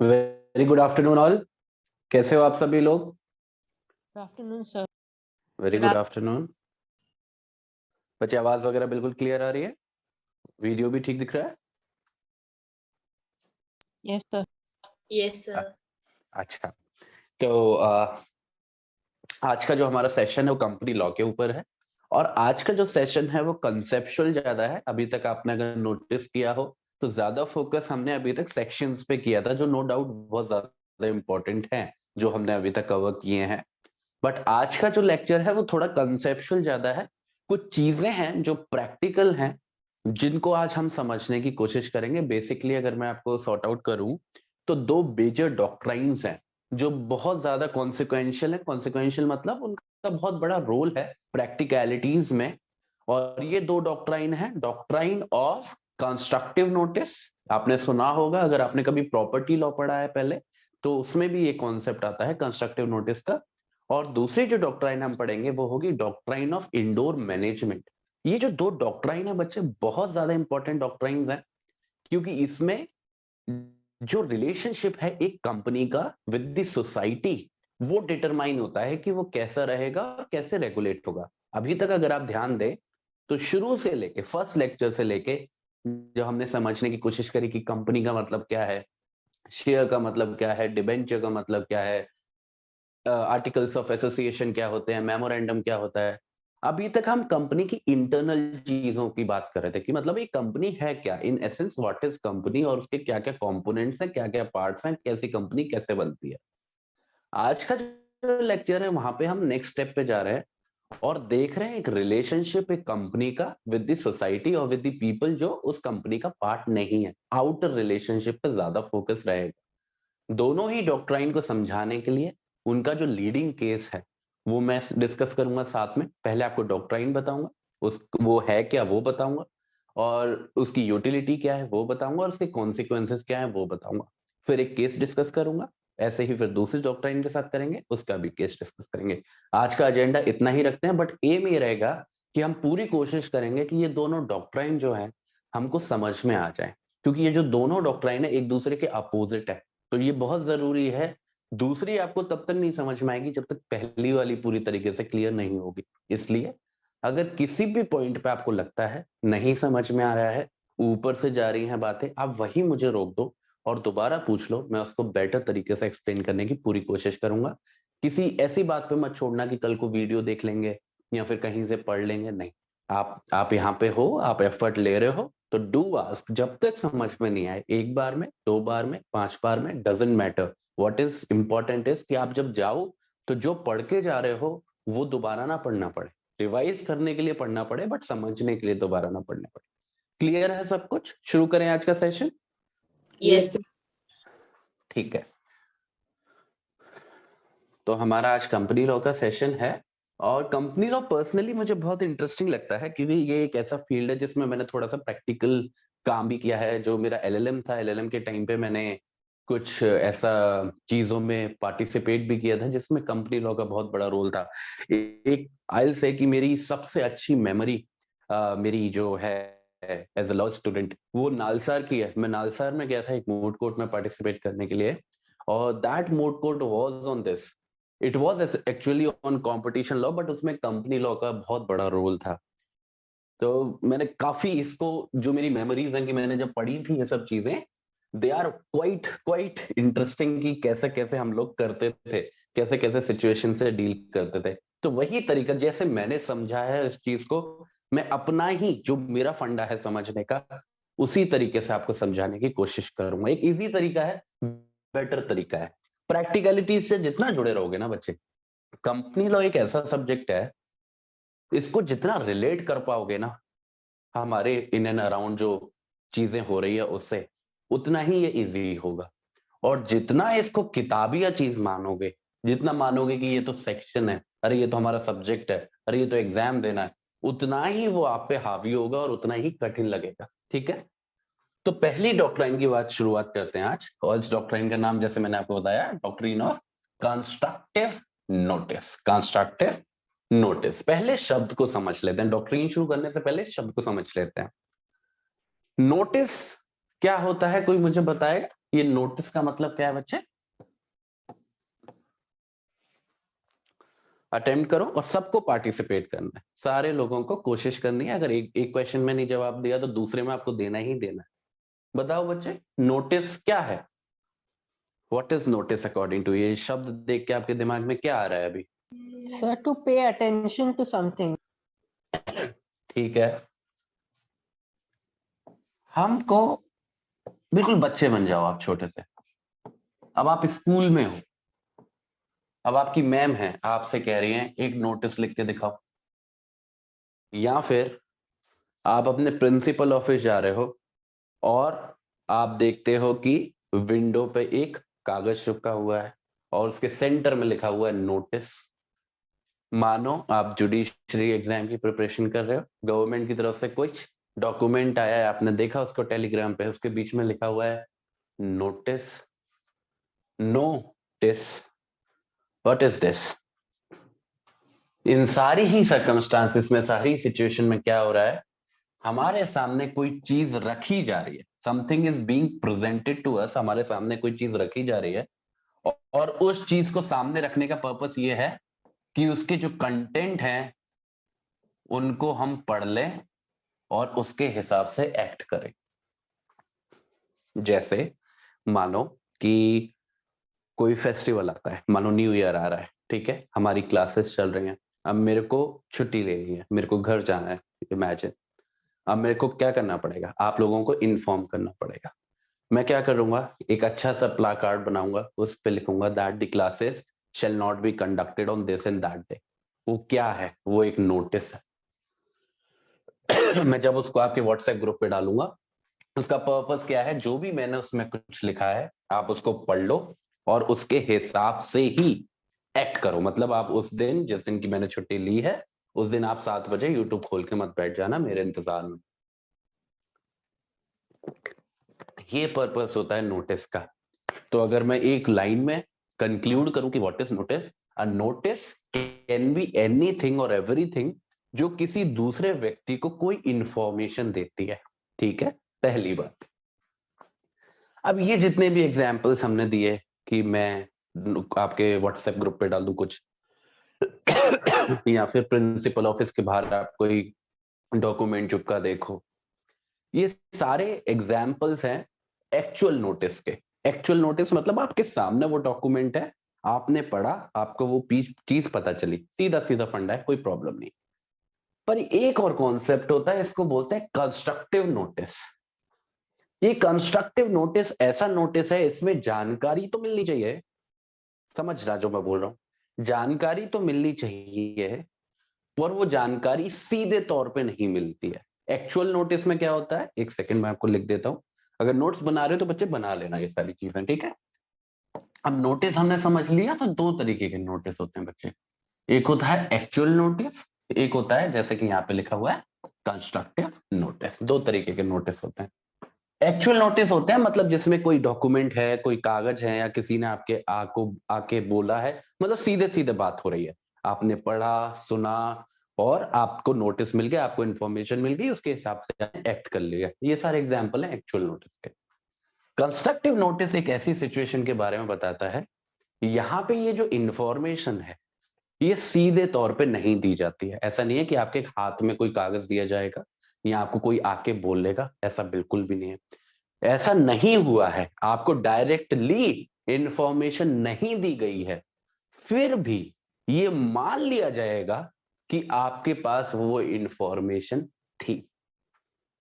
Very good afternoon all. कैसे हो आप सभी लोग? Good afternoon sir. Very good afternoon. बच्चे आवाज वगैरह बिल्कुल क्लियर आ रही है? वीडियो भी ठीक दिख रहा है? Yes sir. Yes sir. अच्छा, तो आज का जो हमारा सेशन है वो कंपनी लॉ के ऊपर है और आज का जो सेशन है वो कंसेप्चुअल ज्यादा है। अभी तक आपने अगर नोटिस किया हो तो ज्यादा फोकस हमने अभी तक सेक्शंस पे किया था, जो नो डाउट बहुत ज्यादा इंपॉर्टेंट है, जो हमने अभी तक कवर किए हैं। बट आज का जो लेक्चर है वो थोड़ा कंसेप्चुअल ज्यादा है। कुछ चीजें हैं जो प्रैक्टिकल हैं, जिनको आज हम समझने की कोशिश करेंगे। बेसिकली अगर मैं आपको सॉर्ट आउट करूं तो दो मेजर डॉक्ट्राइन्स हैं जो बहुत ज्यादा कॉन्सिक्वेंशियल है। कॉन्सिक्वेंशियल मतलब उनका बहुत बड़ा रोल है प्रैक्टिकलिटीज में। और ये दो डॉक्ट्राइन है, डॉक्ट्राइन ऑफ कंस्ट्रक्टिव नोटिस। आपने सुना होगा, अगर आपने कभी प्रॉपर्टी लॉ पढ़ा है पहले तो उसमें भी ये कॉन्सेप्ट आता है कंस्ट्रक्टिव नोटिस का। और दूसरी जो डॉक्ट्राइन हम पढ़ेंगे वो होगी डॉक्ट्राइन ऑफ इंडोर मैनेजमेंट। ये जो दो डॉक्ट्राइन है बच्चे, बहुत ज्यादा इंपॉर्टेंट डॉक्ट्राइन्स हैं, क्योंकि इसमें जो रिलेशनशिप है एक कंपनी का विद द सोसाइटी वो डिटरमाइन होता है कि वो कैसा रहेगा और कैसे रेगुलेट होगा। अभी तक अगर आप ध्यान दें तो शुरू से लेके फर्स्ट लेक्चर से लेके जो हमने समझने की कोशिश करी कि कंपनी का मतलब क्या है, शेयर का मतलब क्या है, डिबेंचर का मतलब क्या है, आर्टिकल्स ऑफ एसोसिएशन क्या होते हैं, मेमोरेंडम क्या होता है। अभी तक हम कंपनी की इंटरनल चीजों की बात कर रहे थे कि मतलब एक कंपनी है क्या, in essence what is company और उसके क्या क्या कंपोनेंट्स हैं, क्या क्या पार्ट्स हैं, कैसी कंपनी कैसे बनती है। आज का जो लेक्चर है वहां पे हम नेक्स्ट स्टेप पे जा रहे हैं और देख रहे हैं एक रिलेशनशिप एक कंपनी का विद द सोसाइटी और विद द पीपल जो उस कंपनी का पार्ट नहीं है। आउटर रिलेशनशिप पे ज्यादा फोकस रहेगा। दोनों ही डॉक्ट्राइन को समझाने के लिए उनका जो लीडिंग केस है वो मैं डिस्कस करूंगा साथ में। पहले आपको डॉक्ट्राइन बताऊंगा, उस वो है क्या वो बताऊंगा, और उसकी यूटिलिटी क्या है वो बताऊंगा, और उसके कॉन्सिक्वेंसेस क्या है वो बताऊंगा। फिर एक केस डिस्कस करूंगा, ऐसे ही फिर दूसरी डॉक्ट्राइन के साथ करेंगे, उसका भी केस डिस्कस करेंगे। आज का एजेंडा इतना ही रखते हैं, बट एम ये रहेगा कि हम पूरी कोशिश करेंगे कि ये दोनों डॉक्ट्राइन जो है हमको समझ में आ जाए, क्योंकि ये जो दोनों डॉक्ट्राइन है एक दूसरे के अपोजिट है। तो ये बहुत जरूरी है। दूसरी आपको तब तक नहीं समझ में आएगी जब तक पहली वाली पूरी तरीके से क्लियर नहीं होगी। इसलिए अगर किसी भी पॉइंट पे आपको लगता है नहीं समझ में आ रहा है, ऊपर से जा रही हैं बातें, आप वही मुझे रोक दो और दोबारा पूछ लो। मैं उसको बेटर तरीके से एक्सप्लेन करने की पूरी कोशिश करूंगा। किसी ऐसी बात पे मत छोड़ना कि कल को वीडियो देख लेंगे या फिर कहीं से पढ़ लेंगे, नहीं। आप यहाँ पे हो, आप एफर्ट ले रहे हो तो डू आस्क। जब तक समझ में नहीं आए, एक बार में, दो बार में, 5 बार में, doesn't matter. What is important is कि आप जब जाओ तो जो पढ़ के जा रहे हो वो दोबारा ना पढ़ना पड़े। रिवाइज करने के लिए पढ़ना पड़े बट समझने के लिए दोबारा ना पढ़ना पड़े। क्लियर है सब कुछ? शुरू करें आज का सेशन? यस। ठीक है, तो हमारा आज कंपनी लॉ का सेशन है। और कंपनी लॉ पर्सनली मुझे बहुत इंटरेस्टिंग लगता है, क्योंकि ये एक ऐसा फील्ड है जिसमें मैंने थोड़ा सा प्रैक्टिकल काम भी किया है। जो मेरा एलएलएम था, एलएलएम के टाइम पे मैंने कुछ ऐसा चीजों में पार्टिसिपेट भी किया था जिसमें कंपनी लॉ का बहुत बड़ा रोल था। एक आई से कि मेरी सबसे अच्छी मेमोरी मेरी जो है एज अ लॉ स्टूडेंट वो नालसार की है। मैं नालसार में गया था एक मूड कोर्ट में पार्टिसिपेट करने के लिए, और that moot court was on this. It was actually on competition law, but उसमें कंपनी लॉ का बहुत बड़ा रोल था। तो मैंने काफी इसको, जो मेरी मेमोरीज हैं कि मैंने जब पढ़ी थी ये सब चीजें, they are quite quite interesting कि कैसे कैसे हम लोग करते थे, कैसे कैसे सिचुएशन से डील करते थे। तो वही तरीका जैसे मैंने समझा है इस चीज को, मैं अपना ही जो मेरा फंडा है समझने का, उसी तरीके से आपको समझाने की कोशिश करूंगा। एक इजी तरीका है, बेटर तरीका है। प्रैक्टिकलिटी से जितना जुड़े रहोगे ना बच्चे, कंपनी लॉ एक ऐसा सब्जेक्ट है, इसको जितना रिलेट कर पाओगे ना हमारे इन एंड अराउंड जो चीजें हो रही है उससे, उतना ही ये इजी होगा। और जितना इसको किताबिया चीज मानोगे, जितना मानोगे कि ये तो सेक्शन है, अरे ये तो हमारा सब्जेक्ट है, अरे ये तो एग्जाम देना है, उतना ही वो आप पे हावी होगा और उतना ही कठिन लगेगा। ठीक है, तो पहली डॉक्ट्राइन की बात शुरुआत करते हैं आज। और इस डॉक्ट्राइन का नाम जैसे मैंने आपको बताया, doctrine of constructive notice. Constructive notice, पहले शब्द को समझ लेते हैं। डॉक्ट्रिन शुरू करने से पहले शब्द को समझ लेते हैं। नोटिस क्या होता है, कोई मुझे बताएगा ये नोटिस का मतलब क्या है बच्चे? अटेम्प्ट करो और सबको पार्टिसिपेट करना है, सारे लोगों को कोशिश करनी है। अगर एक क्वेश्चन में नहीं जवाब दिया तो दूसरे में आपको देना ही देना है। बताओ बच्चे, नोटिस क्या है? What is notice according to? ये शब्द देख के आपके दिमाग में क्या आ रहा है अभी? Sir, to pay attention to something. ठीक है, हमको बिल्कुल बच्चे बन जाओ आप छोटे से। अब आप स्कूल में हो, अब आपकी मैम है, आपसे कह रही हैं एक नोटिस लिख के दिखाओ, या फिर आप अपने प्रिंसिपल ऑफिस जा रहे हो और आप देखते हो कि विंडो पे एक कागज चिपका हुआ है और उसके सेंटर में लिखा हुआ है नोटिस। मानो आप जुडिशरी एग्जाम की प्रिपरेशन कर रहे हो, गवर्नमेंट की तरफ से कुछ डॉक्यूमेंट आया है, आपने देखा उसको टेलीग्राम पे, उसके बीच में लिखा हुआ है notice. Notice, what is this? इन सारी ही सर्कमस्टांसिस में, सारी सिचुएशन में क्या हो रहा है, हमारे सामने कोई चीज रखी जा रही है, something is being presented to us, हमारे सामने कोई चीज रखी जा रही है और उस चीज को सामने रखने का पर्पस ये है कि उसके जो कंटेंट हैं उनको हम पढ़ लें और उसके हिसाब से एक्ट करें। जैसे मानो कि कोई फेस्टिवल आता है, मानो न्यू ईयर आ रहा है, ठीक है, हमारी क्लासेस चल रही हैं, अब मेरे को छुट्टी लेनी है, मेरे को घर जाना है, इमेजिन। अब मेरे को क्या करना पड़ेगा, आप लोगों को इन्फॉर्म करना पड़ेगा। मैं क्या करूंगा, एक अच्छा सा प्ला कार्ड बनाऊंगा, उस पर लिखूंगा that the classes shall not be conducted on this and that day. वो क्या है, वो एक नोटिस है। मैं जब उसको आपके व्हाट्सएप ग्रुप पे डालूंगा, उसका पर्पस क्या है, जो भी मैंने उसमें कुछ लिखा है आप उसको पढ़ लो और उसके हिसाब से ही एक्ट करो। मतलब आप उस दिन, जिस दिन की मैंने छुट्टी ली है, उस दिन आप 7 बजे यूट्यूब खोल के मत बैठ जाना मेरे इंतजार में। ये पर्पस होता है नोटिस का। तो अगर मैं एक लाइन में कंक्लूड करूं कि what is notice, a notice can be anything और एवरीथिंग जो किसी दूसरे व्यक्ति को कोई इंफॉर्मेशन देती है। ठीक है, पहली बात। अब ये जितने भी एग्जाम्पल्स हमने दिए कि मैं आपके व्हाट्सएप ग्रुप पे डाल दूं कुछ या फिर प्रिंसिपल ऑफिस के बाहर आप कोई डॉक्यूमेंट चिपका देखो, ये सारे एग्जाम्पल्स हैं एक्चुअल नोटिस के। एक्चुअल नोटिस मतलब आपके सामने वो डॉक्यूमेंट है, आपने पढ़ा, आपको वो चीज पता चली, सीधा सीधा फंडा है, कोई प्रॉब्लम नहीं। पर एक और कॉन्सेप्ट होता है, इसको बोलते हैं कंस्ट्रक्टिव नोटिस। ये कंस्ट्रक्टिव नोटिस ऐसा नोटिस है, इसमें जानकारी तो मिलनी चाहिए, समझ रहा जो मैं बोल रहा हूं, जानकारी तो मिलनी चाहिए, और वो जानकारी सीधे तौर पे नहीं मिलती है। एक्चुअल नोटिस में क्या होता है, एक सेकंड में आपको लिख देता हूं, अगर नोट्स बना रहे हो तो बच्चे बना लेना ये सारी चीजें, ठीक है। अब नोटिस हमने समझ लिया, तो दो तरीके के नोटिस होते हैं बच्चे, एक होता है एक्चुअल नोटिस, एक होता है जैसे कि यहाँ पे लिखा हुआ है कंस्ट्रक्टिव नोटिस। दो तरीके के नोटिस होते हैं। एक्चुअल नोटिस होते हैं मतलब जिसमें कोई डॉक्यूमेंट है, कोई कागज है, या किसी ने आपके आके बोला है, मतलब सीधे सीधे बात हो रही है, आपने पढ़ा सुना और आपको नोटिस मिल गया, आपको इंफॉर्मेशन मिल गई, उसके हिसाब से एक्ट कर लिया। ये सारे एग्जांपल हैं एक्चुअल नोटिस के। कंस्ट्रक्टिव नोटिस एक ऐसी सिचुएशन के बारे में बताता है, यहाँ पे ये जो इंफॉर्मेशन है ये सीधे तौर पे नहीं दी जाती है। ऐसा नहीं है कि आपके हाथ में कोई कागज दिया जाएगा या आपको कोई आके बोलेगा, ऐसा बिल्कुल भी नहीं है। ऐसा नहीं हुआ है, आपको डायरेक्टली इंफॉर्मेशन नहीं दी गई है, फिर भी ये मान लिया जाएगा कि आपके पास वो इंफॉर्मेशन थी।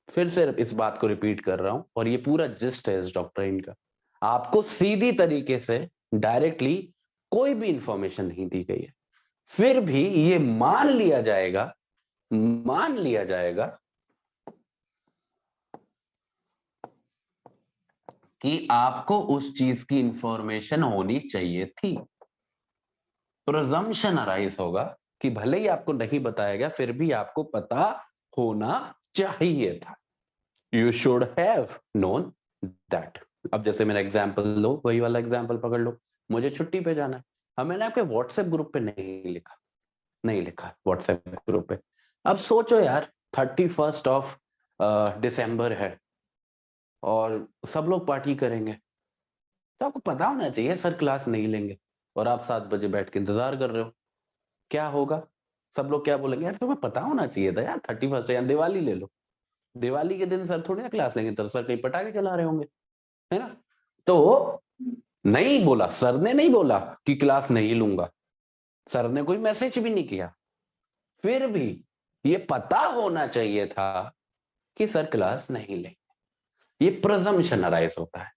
फिर से इस बात को रिपीट कर रहा हूं, और ये पूरा जिस्ट है इस डॉक्ट्रिन का। आपको सीधी तरीके से डायरेक्टली कोई भी इंफॉर्मेशन नहीं दी गई है, फिर भी ये मान लिया जाएगा कि आपको उस चीज की इंफॉर्मेशन होनी चाहिए थी। प्रिजम्पशन अराइज होगा कि भले ही आपको नहीं बताया गया, फिर भी आपको पता होना चाहिए था। You should have known that. अब जैसे मेरा एग्जाम्पल लो, वही वाला एग्जाम्पल पकड़ लो, मुझे छुट्टी पे जाना है, अब मैंने आपके व्हाट्सएप ग्रुप पे नहीं लिखा व्हाट्सएप ग्रुप पे। अब सोचो यार, 31 ऑफ दिसंबर है, और सब लोग पार्टी करेंगे, तो आपको पता होना चाहिए सर क्लास नहीं लेंगे, और आप 7 बजे बैठ के इंतजार कर रहे हो, क्या होगा? सब लोग क्या बोलेंगे, यार तुम्हें पता होना चाहिए था यार, 31 या दिवाली ले लो, दिवाली के दिन सर थोड़ी ना क्लास लेंगे, तो सर कहीं पटाखे चला रहे होंगे, है ना? तो नहीं बोला, सर ने नहीं बोला कि क्लास नहीं लूंगा, सर ने कोई मैसेज भी नहीं किया, फिर भी ये पता होना चाहिए था कि सर क्लास नहीं लेंगे। ये प्रिजम्पशन अराइज होता है,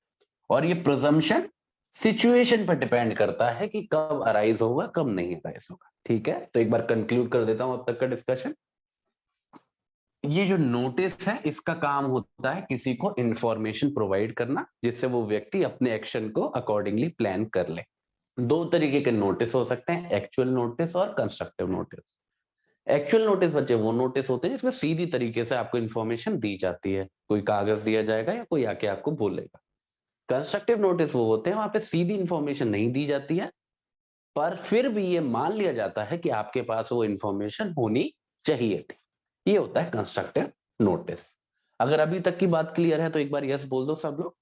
और ये प्रिजम्पशन सिचुएशन पर डिपेंड करता है कि कब अराइज होगा, कब नहीं अराइज होगा। ठीक है, तो एक बार कंक्लूड कर देता हूं अब तक का डिस्कशन। ये जो नोटिस है, इसका काम होता है किसी को इंफॉर्मेशन प्रोवाइड करना, जिससे वो व्यक्ति अपने एक्शन को अकॉर्डिंगली प्लान कर ले। दो तरीके के नोटिस हो सकते हैं, एक्चुअल नोटिस और कंस्ट्रक्टिव नोटिस। एक्चुअल नोटिस बच्चे वो नोटिस होते हैं जिसमें सीधी तरीके से आपको इंफॉर्मेशन दी जाती है, कोई कागज दिया जाएगा या कोई आके आपको बोलेगा। कंस्ट्रक्टिव नोटिस वो होते हैं वहां पे सीधी इंफॉर्मेशन नहीं दी जाती है, पर फिर भी ये मान लिया जाता है कि आपके पास वो इंफॉर्मेशन होनी चाहिए थी। ये होता है कंस्ट्रक्टिव नोटिस। अगर अभी तक की बात क्लियर है तो एक बार यस बोल दो सब लोग।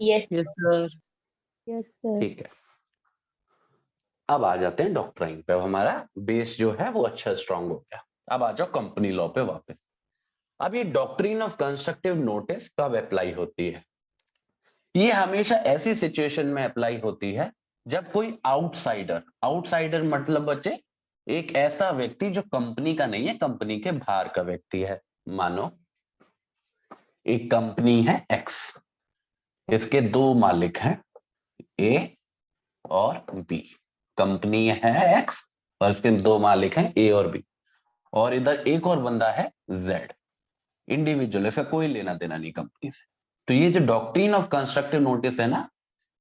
Yes. Yes, sir. Yes, sir. ठीक है, अब आ जाते हैं डॉक्ट्राइन पे। अब हमारा बेस जो है वो अच्छा स्ट्रांग हो गया। अब आ जाओ कंपनी लॉ पे वापस। अब ये डॉक्ट्रिन ऑफ कंस्ट्रक्टिव नोटिस कब अप्लाई होती है? ये हमेशा ऐसी सिचुएशन में अप्लाई होती है जब कोई आउटसाइडर, आउटसाइडर मतलब बच्चे एक ऐसा व्यक्ति जो कंपनी का नहीं है, कंपनी के बाहर का व्यक्ति है। मानो एक कंपनी है एक्स, इसके दो मालिक हैं ए और बी। कंपनी है एक्स और इसके दो मालिक हैं ए और बी, और इधर एक और बंदा है जेड, इंडिविजुअल, इसका कोई लेना देना नहीं कंपनी से। तो ये जो डॉक्ट्रिन ऑफ कंस्ट्रक्टिव नोटिस है ना,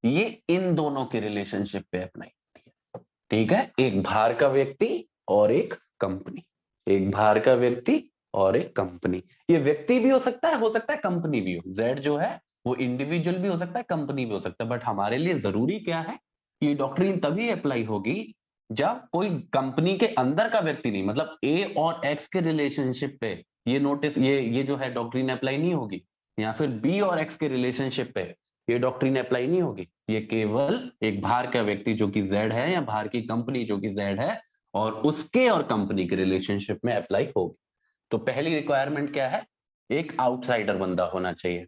ये इन दोनों के रिलेशनशिप पे अप्लाई होती है। ठीक है, एक बाहर का व्यक्ति और एक कंपनी, एक बाहर का व्यक्ति और एक कंपनी। ये व्यक्ति भी हो सकता है कंपनी भी हो। जेड जो है वो इंडिविजुअल भी हो सकता है, कंपनी भी हो सकता है, बट हमारे लिए जरूरी क्या है कि डॉक्ट्रिन तभी अप्लाई होगी जब कोई कंपनी के अंदर का व्यक्ति नहीं, मतलब ए और एक्स के रिलेशनशिप पे ये नोटिस, ये जो है डॉक्ट्रिन अप्लाई नहीं होगी, या फिर बी और एक्स के रिलेशनशिप पे ये डॉक्ट्रिन अप्लाई नहीं होगी। ये केवल एक बाहर का व्यक्ति जो कि जेड है, या बाहर की कंपनी जो कि जेड है, और उसके और कंपनी के रिलेशनशिप में अप्लाई होगी। तो पहली रिक्वायरमेंट क्या है? एक आउटसाइडर बंदा होना चाहिए।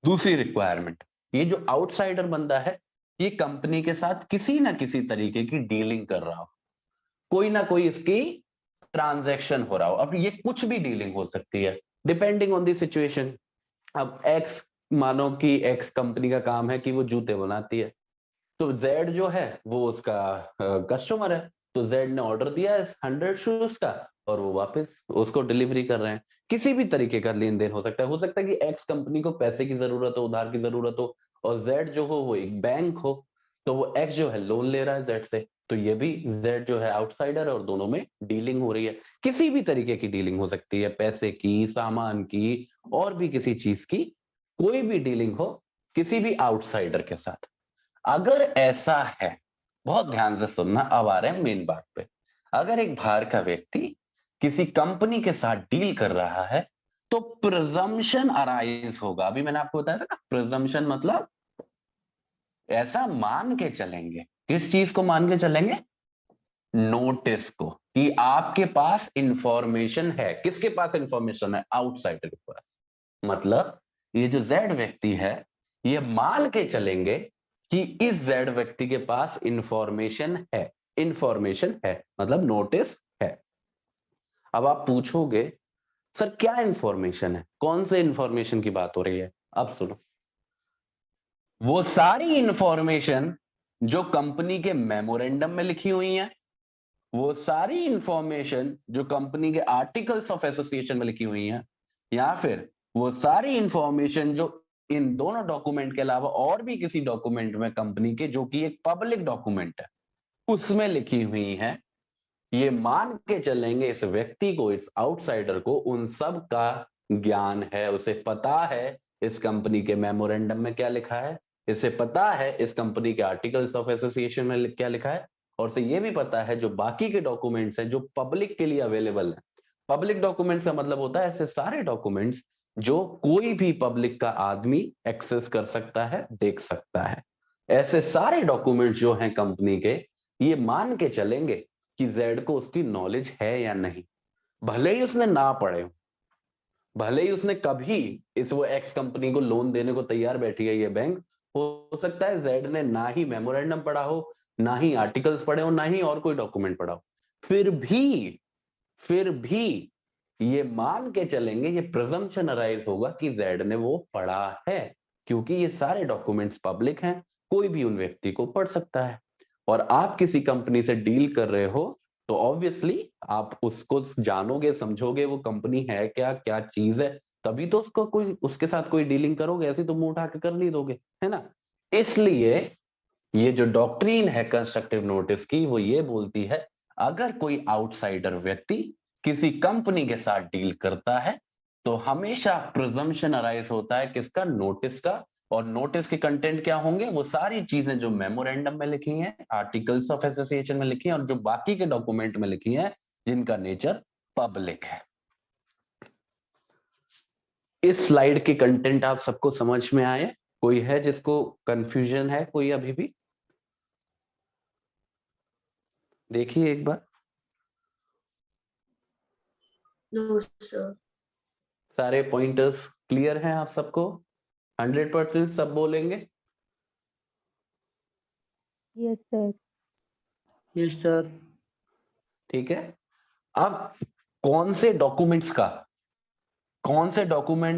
दूसरी रिक्वायरमेंट, ये जो आउटसाइडर बंदा है ये कंपनी के साथ किसी ना किसी तरीके की डीलिंग कर रहा हो, कोई ना कोई इसकी ट्रांजैक्शन हो रहा हो। अब ये कुछ भी डीलिंग हो सकती है डिपेंडिंग ऑन द सिचुएशन। अब एक्स, मानो कि एक्स कंपनी का काम है कि वो जूते बनाती है, तो जेड जो है वो उसका कस्टमर है, तो जेड ने ऑर्डर दिया है 100 शूज का और वो वापस उसको डिलीवरी कर रहे हैं। किसी भी तरीके का लेन देन हो सकता है। हो सकता है कि एक्स कंपनी को पैसे की जरूरत हो, उधार की जरूरत हो, और जेड जो हो वो एक बैंक हो, तो वो एक्स जो है लोन ले रहा है जेड से, तो ये भी जेड जो है आउटसाइडर है और दोनों में डीलिंग हो रही है। किसी भी तरीके की डीलिंग हो सकती है, पैसे की, सामान की, और भी किसी चीज की, कोई भी डीलिंग हो किसी भी आउटसाइडर के साथ। अगर ऐसा है, बहुत ध्यान से सुनना, अब आ रहे हैं मेन बात पे। अगर एक बाहर का व्यक्ति किसी कंपनी के साथ डील कर रहा है तो प्रिजम्पशन अराइज होगा। अभी मैंने आपको बताया था ना, प्रिजम्पशन मतलब ऐसा मान के चलेंगे। किस चीज को मान के चलेंगे? नोटिस को, कि आपके पास इंफॉर्मेशन है। किसके पास इंफॉर्मेशन है? आउटसाइडर के पास। मतलब ये जो जेड व्यक्ति है, ये मान के चलेंगे कि इस जेड व्यक्ति के पास इंफॉर्मेशन है। इंफॉर्मेशन है मतलब नोटिस है। अब आप पूछोगे सर क्या इंफॉर्मेशन है, कौन से इंफॉर्मेशन की बात हो रही है? अब सुनो, वो सारी इंफॉर्मेशन जो कंपनी के मेमोरेंडम में लिखी हुई है, वो सारी इंफॉर्मेशन जो कंपनी के आर्टिकल्स ऑफ एसोसिएशन में लिखी हुई है, या फिर वो सारी इंफॉर्मेशन जो इन दोनों डॉक्यूमेंट के अलावा और भी किसी डॉक्यूमेंट में कंपनी के, जो कि एक पब्लिक डॉक्यूमेंट है, उसमें लिखी हुई है, ये मान के चलेंगे इस व्यक्ति को, इस आउटसाइडर को उन सब का ज्ञान है। उसे पता है इस कंपनी के मेमोरेंडम में क्या लिखा है, इसे पता है इस कंपनी के आर्टिकल्स ऑफ एसोसिएशन में क्या लिखा है, और उसे ये भी पता है जो बाकी के डॉक्यूमेंट्स हैं जो पब्लिक के लिए अवेलेबल है। पब्लिक डॉक्यूमेंट्स का मतलब होता है ऐसे सारे डॉक्यूमेंट्स जो कोई भी पब्लिक का आदमी एक्सेस कर सकता है, देख सकता है। ऐसे सारे डॉक्यूमेंट जो हैं कंपनी के, ये मान के चलेंगे कि जेड को उसकी नॉलेज है या नहीं, भले ही उसने ना पढ़े हो, भले ही उसने कभी इस वो एक्स कंपनी को लोन देने को तैयार बैठी है ये बैंक, हो सकता है जेड ने ना ही मेमोरेंडम पढ़ा हो, ना ही आर्टिकल्स पढ़े हो, ना ही और कोई डॉक्यूमेंट पढ़ा हो, फिर भी ये मान के चलेंगे, ये प्रिजम्पशन अराइज होगा कि जेड ने वो पढ़ा है, क्योंकि ये सारे डॉक्यूमेंट्स पब्लिक हैं, कोई भी उन व्यक्ति को पढ़ सकता है। और आप किसी कंपनी से डील कर रहे हो तो ऑब्वियसली आप उसको जानोगे, समझोगे वो कंपनी है क्या, क्या चीज है, तभी तो उसको कोई उसके साथ कोई डीलिंग करोगे, ऐसे तो मुंह उठा के कर नहीं दोगे, है ना। इसलिए ये जो डॉक्ट्रीन है कंस्ट्रक्टिव नोटिस की, वो ये बोलती है अगर कोई आउटसाइडर व्यक्ति किसी कंपनी के साथ डील करता है तो हमेशा प्रिजम्पशन अराइज होता है किसका, नोटिस का। और नोटिस के कंटेंट क्या होंगे, वो सारी चीजें जो मेमोरेंडम में लिखी हैं, आर्टिकल्स ऑफ एसोसिएशन में लिखी हैं, और जो बाकी के डॉक्यूमेंट में लिखी हैं जिनका नेचर पब्लिक है। इस स्लाइड के कंटेंट आप सबको समझ में आए? कोई है जिसको कंफ्यूजन है, कोई अभी भी? देखिए एक बार। No, sir. सारे पॉइंटर्स क्लियर हैं आप सबको? 100% सब बोलेंगे? Yes, sir. Yes sir. ठीक है। अब कौन से डॉक्यूमेंट्स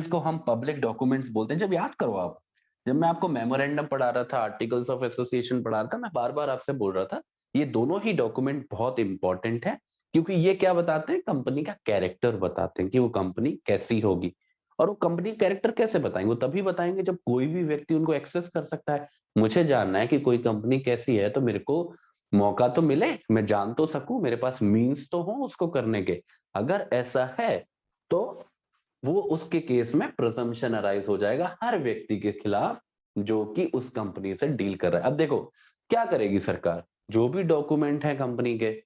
को हम पब्लिक डॉक्यूमेंट्स बोलते हैं? जब याद करो आप, जब मैं आपको मेमोरेंडम पढ़ा रहा था, आर्टिकल्स ऑफ एसोसिएशन पढ़ा रहा था, मैं बार बार आपसे बोल रहा था ये दोनों ही डॉक्यूमेंट बहुत इंपॉर्टेंट है, क्योंकि ये क्या बताते हैं, कंपनी का कैरेक्टर बताते हैं कि वो कंपनी कैसी होगी। और वो कंपनी कैरेक्टर कैसे बताएंगे, वो तभी बताएंगे जब कोई भी व्यक्ति उनको एक्सेस कर सकता है। मुझे जानना है कि कोई कंपनी कैसी है तो मेरे को मौका तो मिले, मैं जान तो सकूं, मेरे पास मीन्स तो हो उसको करने के। अगर ऐसा है तो वो उसके केस में प्रिजम्पशन अराइज हो जाएगा हर व्यक्ति के खिलाफ जो कि उस कंपनी से डील कर रहा है। अब देखो क्या करेगी सरकार, जो भी डॉक्यूमेंट है कंपनी के,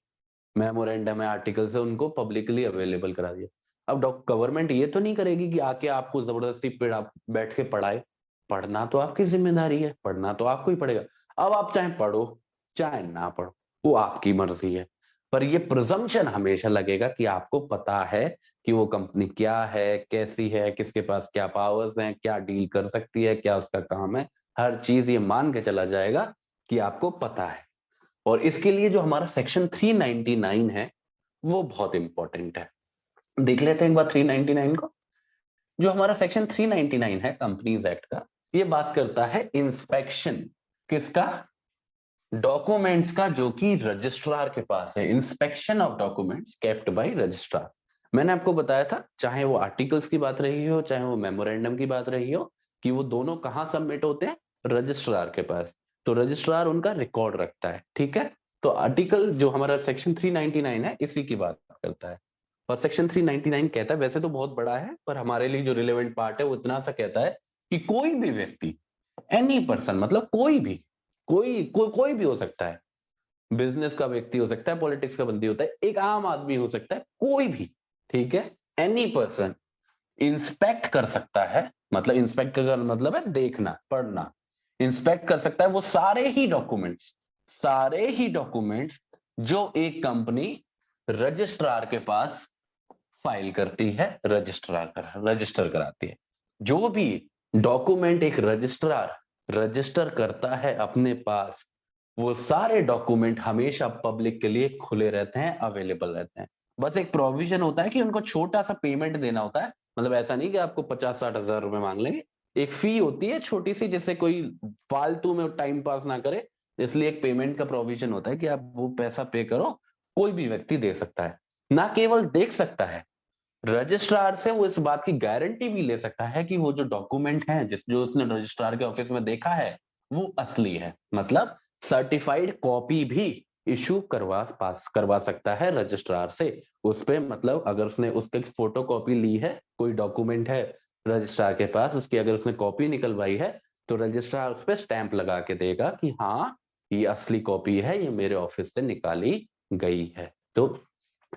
मेमोरेंडम है, आर्टिकल्स है, उनको पब्लिकली अवेलेबल करा दिया। अब गवर्नमेंट ये तो नहीं करेगी कि आके आपको जबरदस्ती बैठ के पढ़ाए। पढ़ना तो आपकी जिम्मेदारी है, पढ़ना तो आपको ही पड़ेगा। अब आप चाहे पढ़ो चाहे ना पढ़ो, वो आपकी मर्जी है, पर ये प्रिजम्पशन हमेशा लगेगा कि आपको पता है कि वो कंपनी क्या है, कैसी है, किसके पास क्या पावर्स हैं, क्या डील कर सकती है, क्या उसका काम है। हर चीज ये मान के चला जाएगा कि आपको पता है। और इसके लिए जो हमारा सेक्शन 399 है वो बहुत इंपॉर्टेंट है। देख लेते हैं एक बार 399 को। जो हमारा सेक्शन 399 है कंपनीज एक्ट का, ये बात करता है इंस्पेक्शन किसका, डॉक्यूमेंट्स का जो कि रजिस्ट्रार के पास है। Inspection of documents kept bye registrar. मैंने आपको बताया था चाहे वो आर्टिकल्स की बात रही हो चाहे वो मेमोरेंडम की बात रही हो, कि वो दोनों कहाँ सबमिट होते हैं, रजिस्ट्रार के पास। तो रजिस्ट्रार उनका रिकॉर्ड रखता है, ठीक है। तो आर्टिकल जो हमारा सेक्शन 399 है इसी की बात करता है। और सेक्शन 399 कहता है, वैसे तो बहुत बड़ा है पर हमारे लिए जो रिलेवेंट पार्ट है वो इतना सा कहता है कि कोई भी व्यक्ति, एनी पर्सन, मतलब कोई भी, कोई भी हो सकता है, बिजनेस का व्यक्ति हो सकता है, पॉलिटिक्स का बंदी होता है, एक आम आदमी हो सकता है, कोई भी, ठीक है, एनी पर्सन इंस्पेक्ट कर सकता है। मतलब इंस्पेक्ट का मतलब है देखना, पढ़ना। इंस्पेक्ट कर सकता है वो सारे ही डॉक्यूमेंट्स जो एक कंपनी रजिस्ट्रार के पास फाइल करती है, रजिस्टर कराती है। जो भी डॉक्यूमेंट एक रजिस्ट्रार रजिस्टर करता है अपने पास, वो सारे डॉक्यूमेंट हमेशा पब्लिक के लिए खुले रहते हैं, अवेलेबल रहते हैं। बस एक प्रोविजन होता है कि उनको छोटा सा पेमेंट देना होता है। मतलब ऐसा नहीं कि आपको 50-60 हजार रुपए मांग लेंगे, एक फी होती है छोटी सी, जिससे कोई फालतू में टाइम पास ना करे, इसलिए एक पेमेंट का प्रोविजन होता है कि आप वो पैसा पे करो। कोई भी व्यक्ति दे सकता है, ना केवल देख सकता है, रजिस्ट्रार से वो इस बात की गारंटी भी ले सकता है कि वो जो डॉक्यूमेंट है जो उसने रजिस्ट्रार के ऑफिस में देखा है वो असली है। मतलब सर्टिफाइड कॉपी भी इशू करवा सकता है रजिस्ट्रार से उस पे। मतलब अगर उसने उसकी फोटो कॉपी ली है, कोई डॉक्यूमेंट है रजिस्ट्रार के पास, उसकी अगर उसने कॉपी निकलवाई है तो रजिस्ट्रार उस पर स्टैंप लगा के देगा कि हाँ ये असली कॉपी है, ये मेरे ऑफिस से निकाली गई है। तो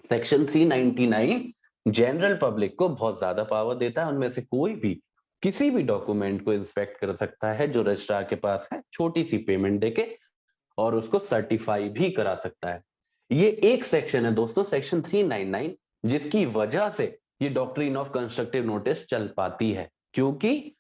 सेक्शन 399 जनरल पब्लिक को बहुत ज्यादा पावर देता है। उनमें से कोई भी किसी भी डॉक्यूमेंट को इंस्पेक्ट कर सकता है जो रजिस्ट्रार के पास है, छोटी सी पेमेंट देके, और उसको सर्टिफाई भी करा सकता है। ये एक सेक्शन है दोस्तों, सेक्शन 399, जिसकी वजह से ये डॉक्ट्रिन ऑफ कंस्ट्रक्टिव नोटिस चल पाती है, क्योंकि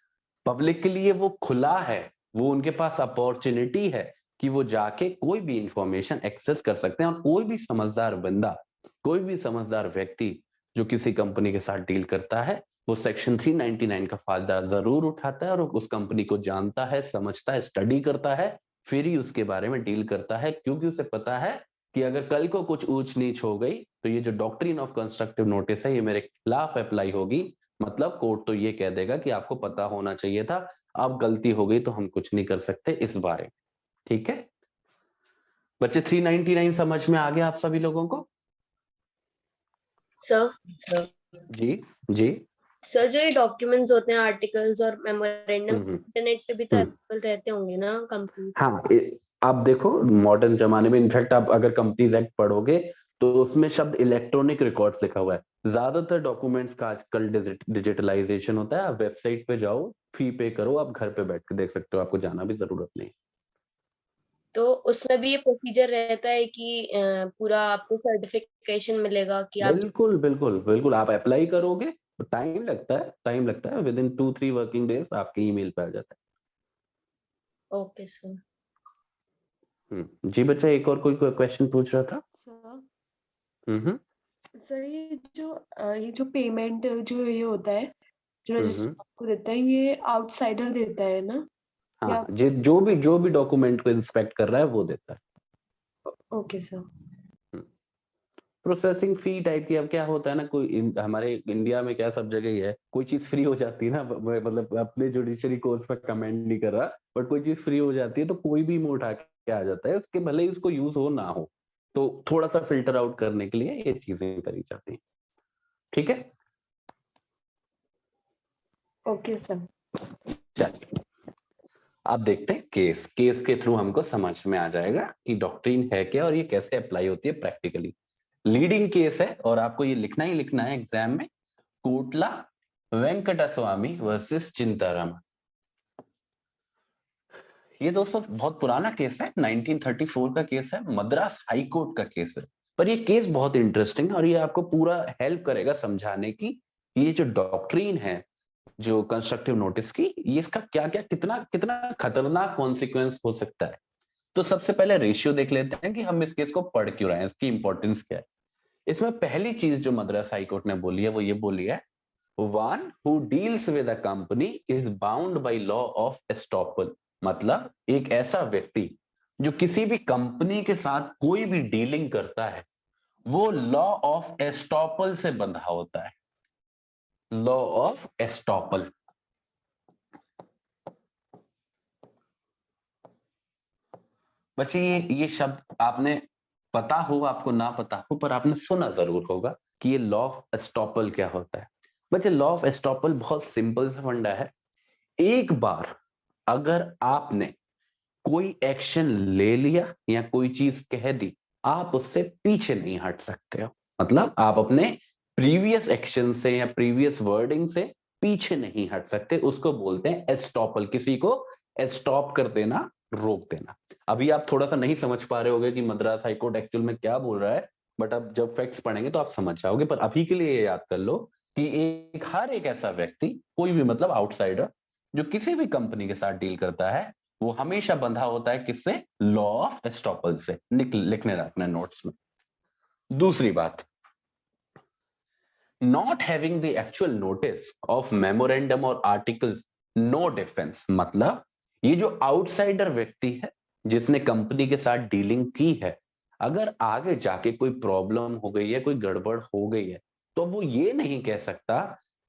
पब्लिक के लिए वो खुला है, वो उनके पास अपॉर्चुनिटी है कि वो जाके कोई भी इंफॉर्मेशन एक्सेस कर सकते हैं। और कोई भी समझदार बंदा, कोई भी समझदार व्यक्ति जो किसी कंपनी के साथ डील करता है, वो सेक्शन 399 का फायदा जरूर उठाता है और उस कंपनी को जानता है, समझता है, स्टडी करता है, फिर ही उसके बारे में डील करता है, क्योंकि उसे पता है कि अगर कल को कुछ ऊंच नीच हो गई तो ये जो डॉक्ट्रिन ऑफ कंस्ट्रक्टिव नोटिस है ये मेरे खिलाफ अप्लाई होगी। मतलब कोर्ट तो ये कह देगा कि आपको पता होना चाहिए था, अब गलती हो गई तो हम कुछ नहीं कर सकते इस बारे में। ठीक है बच्चे, 399 समझ में आ गया आप सभी लोगों को? सर जी जी। सर जो ये डॉक्यूमेंट्स होते हैं, आर्टिकल्स और मेमोरेंडम, हम्म, इंटरनेट पे भी तो हम्म। अवेलेबल रहते होंगे ना कंपनी? हाँ, आप देखो मॉडर्न जमाने में, इनफैक्ट आप अगर कंपनीज एक्ट पढ़ोगे तो उसमें शब्द इलेक्ट्रॉनिक रिकॉर्ड्स लिखा हुआ है। ज्यादातर डॉक्यूमेंट्स का आजकल डिजिटलाइजेशन होता है। आप वेबसाइट पे जाओ, फी पे करो, आप घर पे बैठ के देख सकते हो, आपको जाना भी जरूरत नहीं। तो उसमें भी ये प्रोसीजर रहता है कि पूरा आपको सर्टिफिकेशन मिलेगा कि आप? बिल्कुल बिल्कुल बिल्कुल, आप अप्लाई करोगे तो टाइम लगता है, विद इन 2-3 वर्किंग डेज आपके ईमेल पे आ जाता ओके सर। है। जी बच्चा, एक और कोई क्वेश्चन पूछ रहा था? सर हम्म सर ये जो पेमेंट जो ये होता है, जो हम्म रजिस्टर आपको देता है, ये आउटसाइडर देता है ना? हाँ, जो भी डॉक्यूमेंट को इंस्पेक्ट कर रहा है वो देता है। Okay sir. Processing fee type की। अब क्या होता है ना, हमारे इंडिया में क्या सब जगह ही है, कोई चीज फ्री हो जाती है ना, मतलब अपने जुडिशरी कोर्स पर कमेंट नहीं कर रहा, बट कोई चीज फ्री हो जाती है तो कोई भी मुंह उठा के आ जाता है, उसके भले ही उसको यूज हो ना हो, तो थोड़ा सा फिल्टर आउट करने के लिए ये चीजें करी जाती हैं। ठीक है, ओके सर। चलिए आप देखते हैं केस के थ्रू हमको समझ में आ जाएगा कि डॉक्ट्रिन है क्या और ये कैसे अप्लाई होती है प्रैक्टिकली। लीडिंग केस है और आपको ये लिखना ही लिखना है एग्जाम में, कोटला वेंकटस्वामी वर्सेस चिंताराम। ये दोस्तों बहुत पुराना केस है, 1934 का केस है, मद्रास हाई कोर्ट का केस है। पर ये केस बहुत इंटरेस्टिंग है और ये आपको पूरा हेल्प करेगा समझाने की कि ये जो डॉक्ट्रीन है, जो कंस्ट्रक्टिव नोटिस की, ये इसका क्या क्या कितना कितना खतरनाक कॉन्सिक्वेंस हो सकता है। तो सबसे पहले रेशियो देख लेते हैं कि हम इस केस को पढ़ क्यों रहे हैं, इसकी इंपॉर्टेंस क्या है। इसमें पहली चीज जो मद्रास हाई कोर्ट ने बोली है वो ये बोली है, one who deals with a company is bound by law of estoppel. मतलब एक ऐसा व्यक्ति जो किसी भी कंपनी के साथ कोई भी डीलिंग करता है वो लॉ ऑफ एस्टॉपल से बंधा होता है। Law of estoppel. बच्चे ये शब्द आपने, पता हो आपको ना पता हो, पर आपने सुना जरूर होगा कि ये लॉ ऑफ एस्टॉपल क्या होता है। बच्चे लॉ ऑफ एस्टॉपल बहुत सिंपल सा फंडा है। एक बार अगर आपने कोई एक्शन ले लिया या कोई चीज कह दी, आप उससे पीछे नहीं हट सकते हो। मतलब आप अपने प्रीवियस एक्शन से या प्रीवियस वर्डिंग से पीछे नहीं हट सकते, उसको बोलते हैं एस्टॉपल। किसी को स्टॉप कर देना, रोक देना। अभी आप थोड़ा सा नहीं समझ पा रहे होगे कि मद्रास हाईकोर्ट एक्चुअल में क्या बोल रहा है, बट अब जब फैक्ट्स पढ़ेंगे तो आप समझ जाओगे। पर अभी के लिए ये याद कर लो कि हर एक ऐसा व्यक्ति, कोई भी मतलब आउटसाइडर, जो किसी भी कंपनी के साथ डील करता है, वो हमेशा बंधा होता है किससे? लॉ ऑफ एस्टॉपल से। लिखने रखना नोट्स में। दूसरी बात, not having the actual notice of memorandum और आर्टिकल्स, नो डिफेंस। मतलब ये जो आउटसाइडर व्यक्ति है जिसने कंपनी के साथ डीलिंग की है, अगर आगे जाके कोई प्रॉब्लम हो गई है, कोई गड़बड़ हो गई है, तो वो ये नहीं कह सकता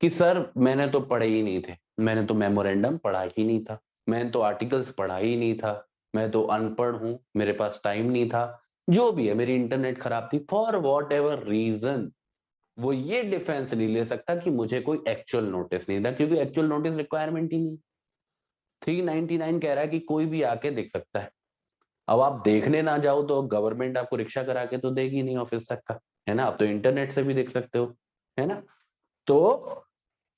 कि सर मैंने तो पढ़े ही नहीं थे, मैंने तो मेमोरेंडम पढ़ा ही नहीं था, मैंने तो आर्टिकल्स पढ़ा ही नहीं था, मैं तो अनपढ़ हूं, मेरे पास टाइम नहीं था, जो भी है, मेरी इंटरनेट खराब थी, फॉर वॉट एवर रीजन वो ये डिफेंस नहीं ले सकता कि मुझे कोई एक्चुअल नोटिस नहीं था, क्योंकि एक्चुअल नोटिस रिक्वायरमेंट ही नहीं। 399 कह रहा है कि कोई भी आके देख सकता है। अब आप देखने ना जाओ तो गवर्नमेंट आपको रिक्शा करा के तो देगी नहीं ऑफिस तक का, है ना? आप तो इंटरनेट से भी देख सकते हो। है ना। तो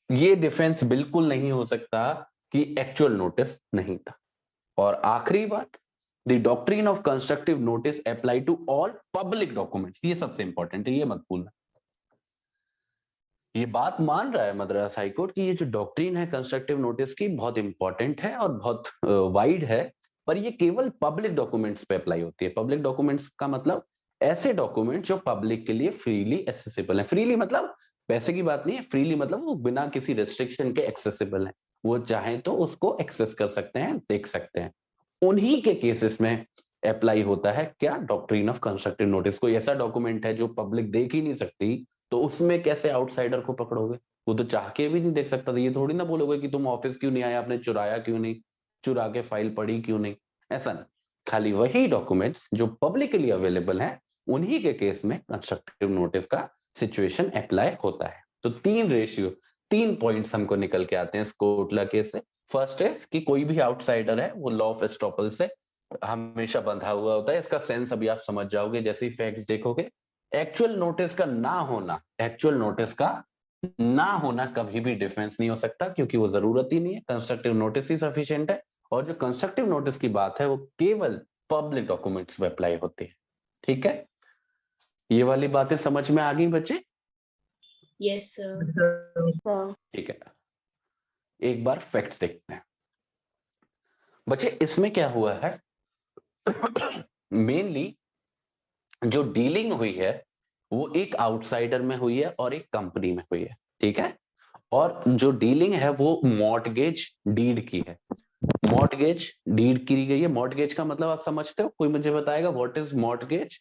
ये डिफेंस बिल्कुल नहीं हो सकता कि एक्चुअल नोटिस नहीं था। और आखिरी बात, the doctrine of constructive notice apply to all public documents, ये सबसे इंपॉर्टेंट है, ये मत भूलना। ये बात मान रहा है मद्रास हाईकोर्ट की ये जो डॉक्ट्रिन है कंस्ट्रक्टिव नोटिस की बहुत इंपॉर्टेंट है और बहुत वाइड है, पर ये केवल पब्लिक डॉक्यूमेंट्स पे अप्लाई होती है। पब्लिक डॉक्यूमेंट्स का मतलब ऐसे डॉक्यूमेंट जो पब्लिक के लिए फ्रीली एक्सेसिबल है। फ्रीली मतलब पैसे की बात नहीं है, फ्रीली मतलब वो बिना किसी रेस्ट्रिक्शन के एक्सेसिबल है, वो चाहे तो उसको एक्सेस कर सकते हैं, देख सकते हैं। उन्हीं के केसेस में अप्लाई होता है क्या, डॉक्ट्रिन ऑफ कंस्ट्रक्टिव नोटिस। कोई ऐसा डॉक्यूमेंट है जो पब्लिक देख ही नहीं सकती, तो उसमें कैसे आउटसाइडर को पकड़ोगे, वो तो चाह के भी नहीं देख सकता था। ये थोड़ी ना बोलोगे कि तुम ऑफिस क्यों नहीं आया, आपने चुराया क्यों नहीं, चुरा के फाइल पढ़ी क्यों नहीं, ऐसा नहीं। खाली वही डॉक्यूमेंट्स जो पब्लिकली अवेलेबल हैं, उन्हीं के केस में कंस्ट्रक्टिव नोटिस का सिचुएशन अप्लाई होता है। तो 3 पॉइंट्स हमको निकल के आते हैं इस कोटला केस से। फर्स्ट है कि कोई भी आउटसाइडर है वो लॉ ऑफ एस्ट्रोपल से हमेशा बंधा हुआ होता है। इसका सेंस अभी आप समझ जाओगे जैसे ही फैक्ट्स देखोगे। एक्चुअल नोटिस का ना होना, एक्चुअल नोटिस का ना होना कभी भी डिफेंस नहीं हो सकता, क्योंकि वो जरूरत ही नहीं है, कंस्ट्रक्टिव नोटिस ही सफिशिएंट है। और जो कंस्ट्रक्टिव नोटिस की बात है वो केवल पब्लिक डॉक्यूमेंट्स पे अप्लाई होती है। ठीक है, ये वाली बातें समझ में आ गई बच्चे? Yes sir. ठीक है, एक बार फैक्ट्स देखते हैं बच्चे। इसमें क्या हुआ है, मेनली जो डीलिंग हुई है वो एक आउटसाइडर में हुई है और एक कंपनी में हुई है। ठीक है, और जो डीलिंग है वो मॉर्टगेज डीड की है। मॉर्टगेज डीड की गई है। मॉर्टगेज का मतलब आप समझते हो? कोई मुझे बताएगा व्हाट इज मॉर्टगेज?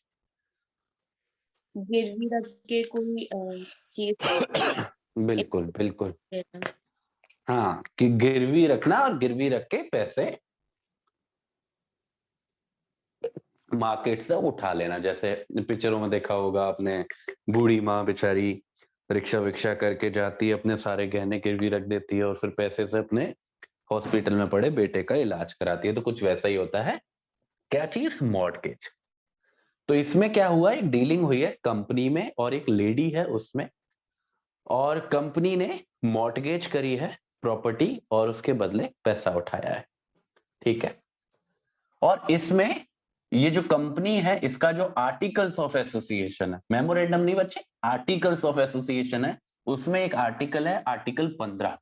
गिरवी रख के कोई चीज बिल्कुल बिल्कुल, लेना। हाँ, कि गिरवी रखना और गिरवी रख के पैसे मार्केट से उठा लेना। जैसे पिक्चरों में देखा होगा आपने, बूढ़ी माँ बेचारी रिक्शा विक्शा करके जाती है, अपने सारे गहने गिरवी रख देती है और फिर पैसे से अपने हॉस्पिटल में पड़े बेटे का इलाज कराती है। तो कुछ वैसा ही होता है। क्या चीज? मॉर्टगेज। तो इसमें क्या हुआ, एक डीलिंग हुई है कंपनी में और एक लेडी है उसमें, और कंपनी ने मॉर्टगेज करी है प्रॉपर्टी और उसके बदले पैसा उठाया है। ठीक है, और इसमें ये जो कंपनी है इसका जो आर्टिकल्स ऑफ एसोसिएशन है, मेमोरेंडम नहीं बच्चे, आर्टिकल्स ऑफ एसोसिएशन है, उसमें एक आर्टिकल है आर्टिकल 15।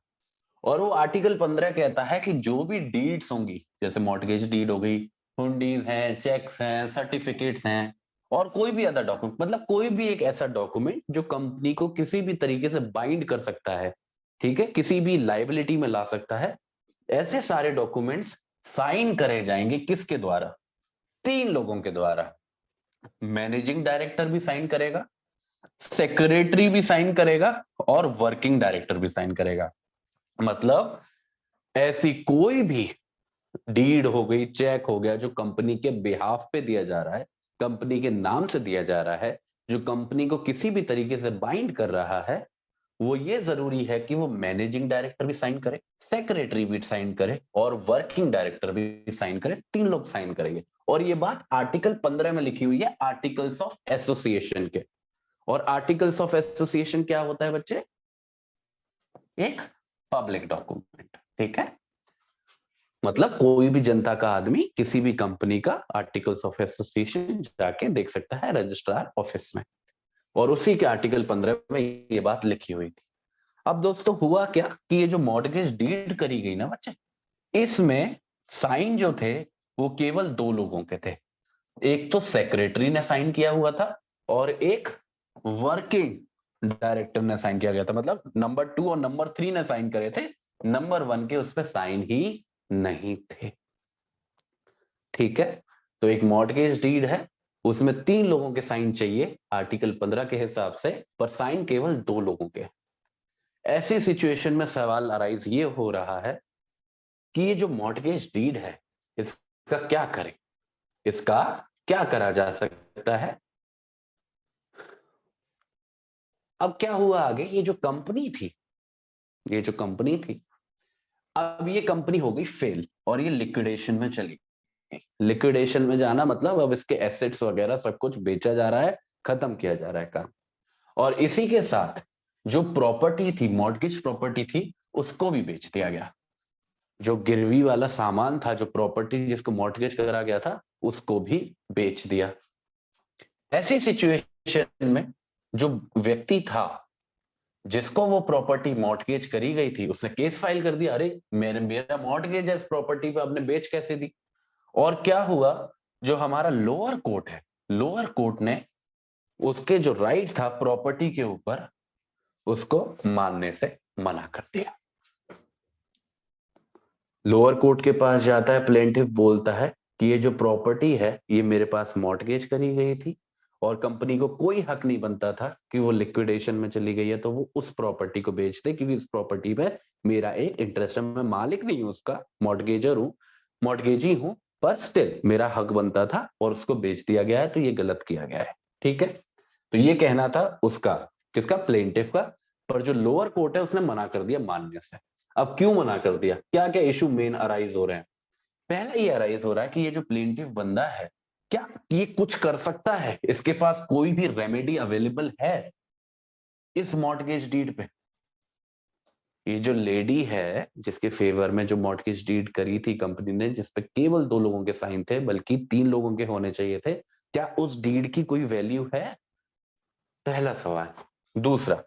और वो आर्टिकल 15 कहता है कि जो भी डीड्स होंगी, जैसे मॉर्टगेज डीड हो गई, हुंडीज हैं, चेक्स हैं, सर्टिफिकेट्स हैं, और कोई भी अदर डॉक्यूमेंट, मतलब कोई भी एक ऐसा डॉक्यूमेंट जो कंपनी को किसी भी तरीके से बाइंड कर सकता है, ठीक है, किसी भी लाइबिलिटी में ला सकता है, ऐसे सारे डॉक्यूमेंट्स साइन करे जाएंगे। किसके द्वारा? 3 लोगों के द्वारा। मैनेजिंग डायरेक्टर भी साइन करेगा, सेक्रेटरी भी साइन करेगा, और वर्किंग डायरेक्टर भी साइन करेगा। मतलब ऐसी कोई भी डीड हो गई, चेक हो गया, जो कंपनी के बिहाफ पे दिया जा रहा है, कंपनी के नाम से दिया जा रहा है, जो कंपनी को किसी भी तरीके से बाइंड कर रहा है, वो ये जरूरी है कि वो मैनेजिंग डायरेक्टर भी साइन करे, सेक्रेटरी भी साइन करे, और वर्किंग डायरेक्टर भी साइन करे। 3 लोग साइन करेंगे। और ये बात आर्टिकल 15 में लिखी हुई है, आर्टिकल्स ऑफ एसोसिएशन के। और आर्टिकल्स ऑफ एसोसिएशन क्या होता है बच्चे? एक पब्लिक डॉक्यूमेंट। ठीक है, मतलब कोई भी जनता का आदमी किसी भी कंपनी का आर्टिकल्स ऑफ एसोसिएशन जाके देख सकता है रजिस्ट्रार ऑफिस में। और उसी के आर्टिकल 15 में ये बात लिखी हुई थी। अब दोस्तों हुआ क्या कि ये जो मॉर्टगेज डीड करी गई ना बच्चे, इसमें साइन जो थे वो केवल 2 लोगों के थे। एक तो सेक्रेटरी ने साइन किया हुआ था और एक वर्किंग डायरेक्टर ने साइन किया गया था। मतलब नंबर 2 और नंबर 3 ने साइन करे थे, नंबर 1 के उस पर साइन ही नहीं थे। ठीक है, तो एक मॉर्टगेज डीड है, उसमें 3 लोगों के साइन चाहिए आर्टिकल 15 के हिसाब से, पर साइन केवल 2 लोगों के। ऐसी सिचुएशन में सवाल अराइज ये हो रहा है कि ये जो मॉर्टगेज डीड है इसका क्या करें, इसका क्या करा जा सकता है। अब क्या हुआ आगे, ये जो कंपनी थी, ये जो कंपनी थी, अब ये कंपनी हो गई फेल और ये लिक्विडेशन में चली गई। लिक्विडेशन में जाना मतलब अब इसके एसेट्स वगैरह सब कुछ बेचा जा रहा है, खत्म किया जा रहा है काम। और इसी के साथ जो प्रॉपर्टी थी, मॉर्गेज प्रॉपर्टी थी, उसको भी बेच दिया गया। जो गिरवी वाला सामान था, जो प्रॉपर्टी जिसको मॉर्गेज करा गया था, उसको भी बेच दिया। ऐसी सिचुएशन में जो व्यक्ति था जिसको वो प्रॉपर्टी मॉर्गेज करी गई थी, उसने केस फाइल कर दिया, अरे मेरा मॉर्गेज है इस प्रॉपर्टी पे, आपने बेच कैसे दी। और क्या हुआ, जो हमारा लोअर कोर्ट है, लोअर कोर्ट ने उसके जो राइट था प्रॉपर्टी के ऊपर, उसको मानने से मना कर दिया। लोअर कोर्ट के पास जाता है, प्लेंटिफ बोलता है कि ये जो प्रॉपर्टी है ये मेरे पास मॉर्गेज करी गई थी और कंपनी को कोई हक नहीं बनता था कि वो लिक्विडेशन में चली गई है तो वो उस प्रॉपर्टी को बेच दे, क्योंकि इस प्रॉपर्टी में मेरा एक इंटरेस्ट है, मैं मालिक नहीं हूं उसका, मॉर्गेजर हूं, मॉर्गेजी हूं, पर स्टिल मेरा हक बनता था और उसको बेच दिया गया है, तो ये गलत किया गया है। ठीक है, तो ये कहना था उसका, किसका, प्लेंटिफ का। पर जो लोअर कोर्ट है उसने मना कर दिया मानने से। अब क्यों मना कर दिया, क्या क्या इशू मेन अराइज हो रहे हैं। पहला ये अराइज हो रहा है कि ये जो प्लेंटिफ बंदा है, क्या ये कुछ कर सकता है, इसके पास कोई भी रेमेडी अवेलेबल है इस मॉर्गेज डीड पे। ये जो लेडी है जिसके फेवर में जो मॉर्गेज डीड करी थी कंपनी ने, जिसपे केवल 2 लोगों के साइन थे, बल्कि 3 लोगों के होने चाहिए थे, क्या उस डीड की कोई वैल्यू है, पहला सवाल। दूसरा,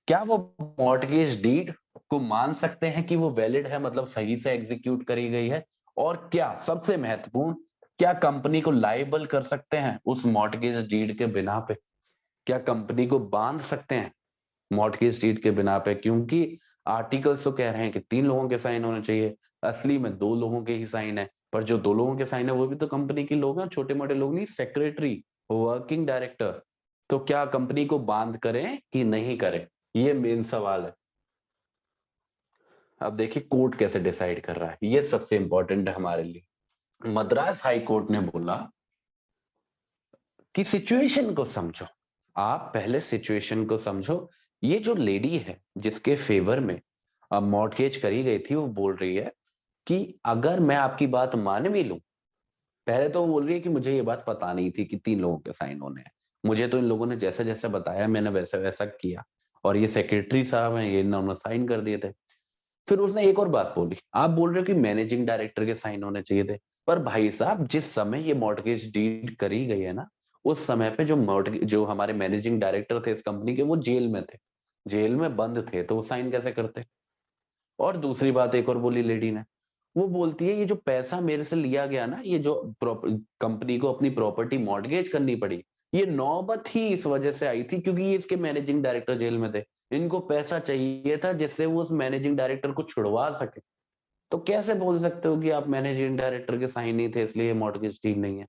क्या वो मॉर्गेज डीड को मान सकते हैं कि वो वैलिड है, मतलब सही से एग्जीक्यूट करी गई है। और क्या सबसे महत्वपूर्ण, क्या कंपनी को लायबल कर सकते हैं उस मॉर्गेज डीड के बिना पे, क्या कंपनी को बांध सकते हैं मॉर्गेज डीड के बिना पे। क्योंकि आर्टिकल्स तो कह रहे हैं कि 3 लोगों के साइन होने चाहिए, असली में 2 लोगों के ही साइन है, पर जो 2 लोगों के साइन है वो भी तो कंपनी के लोग हैं, छोटे मोटे लोग नहीं, सेक्रेटरी, वर्किंग डायरेक्टर। तो क्या कंपनी को बांध करें कि नहीं करें, ये मेन सवाल है। अब देखिए कोर्ट कैसे डिसाइड कर रहा है, ये सबसे इंपॉर्टेंट है हमारे लिए। मद्रास हाई कोर्ट ने बोला कि सिचुएशन को समझो, आप पहले सिचुएशन को समझो। ये जो लेडी है जिसके फेवर में मॉर्गेज करी गई थी, वो बोल रही है कि अगर मैं आपकी बात मान भी लूं, पहले तो वो बोल रही है कि मुझे ये बात पता नहीं थी कि 3 लोगों के साइन होने हैं, मुझे तो इन लोगों ने जैसा जैसा बताया मैंने वैसा वैसा किया, और ये सेक्रेटरी साहब हैं, ये इन्होंने साइन कर दिए थे। फिर उसने एक और बात बोली, आप बोल रहे हो कि मैनेजिंग डायरेक्टर के साइन होने चाहिए थे, पर भाई साहब जिस समय ये मॉर्गेज डीड करी गई है ना, उस समय पे जो हमारे मैनेजिंग डायरेक्टर थे इस कंपनी के, वो जेल में थे, जेल में बंद थे, तो वो साइन कैसे करते। और दूसरी बात एक और बोली लेडी ने, वो बोलती है ये जो पैसा मेरे से लिया गया ना, ये जो कंपनी को अपनी प्रॉपर्टी मॉर्गेज करनी पड़ी, ये नौबत ही इस वजह से आई थी क्योंकि ये इसके मैनेजिंग डायरेक्टर जेल में थे, इनको पैसा चाहिए था जिससे वो उस मैनेजिंग डायरेक्टर को छुड़वा सके। तो कैसे बोल सकते हो कि आप मैनेजिंग डायरेक्टर के साइन नहीं थे इसलिए मॉर्गेज डीड नहीं है।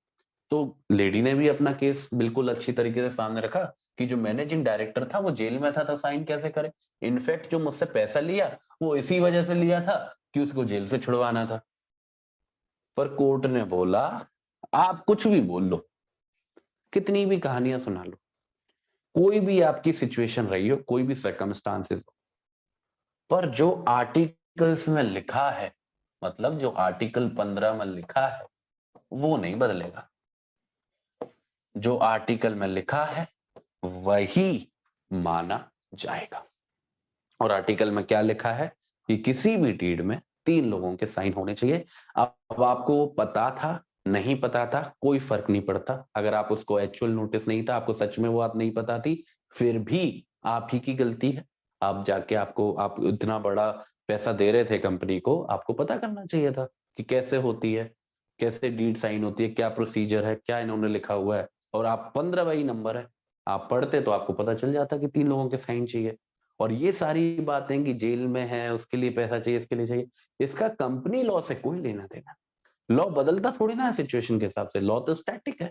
तो लेडी ने भी अपना केस बिल्कुल अच्छी तरीके से सामने रखा कि जो मैनेजिंग डायरेक्टर था वो जेल में था, तो साइन कैसे करे। इनफैक्ट जो मुझसे पैसा लिया वो इसी वजह से लिया था कि उसको जेल से छुड़वाना था। पर कोर्ट ने बोला आप कुछ भी बोल लो, कितनी भी कहानियां सुना लो, कोई भी आपकी सिचुएशन रही हो, कोई भी सर्कमस्टांसेस हो, पर जो आर्टिकल्स में लिखा है, मतलब जो आर्टिकल 15 में लिखा है वो नहीं बदलेगा। जो आर्टिकल में लिखा है वही माना जाएगा। और आर्टिकल में क्या लिखा है कि किसी भी डीड में 3 लोगों के साइन होने चाहिए। अब आपको पता था नहीं पता था कोई फर्क नहीं पड़ता, अगर आप उसको एक्चुअल नोटिस नहीं था, आपको सच में वो बात नहीं पता थी, फिर भी आप ही की गलती है। आप जाके आप इतना बड़ा पैसा दे रहे थे कंपनी को, आपको पता करना चाहिए था कि कैसे होती है, कैसे डीड साइन होती है, क्या प्रोसीजर है, क्या इन्होंने लिखा हुआ है। और आप 15 वही नंबर है, आप पढ़ते तो आपको पता चल जाता कि 3 लोगों के साइन चाहिए। और ये सारी बातें कि जेल में है उसके लिए पैसा चाहिए, इसके लिए चाहिए, इसका कंपनी लॉ से कोई लेना देना। लॉ बदलता थोड़ी ना है सिचुएशन के हिसाब से, लॉ तो स्टैटिक है,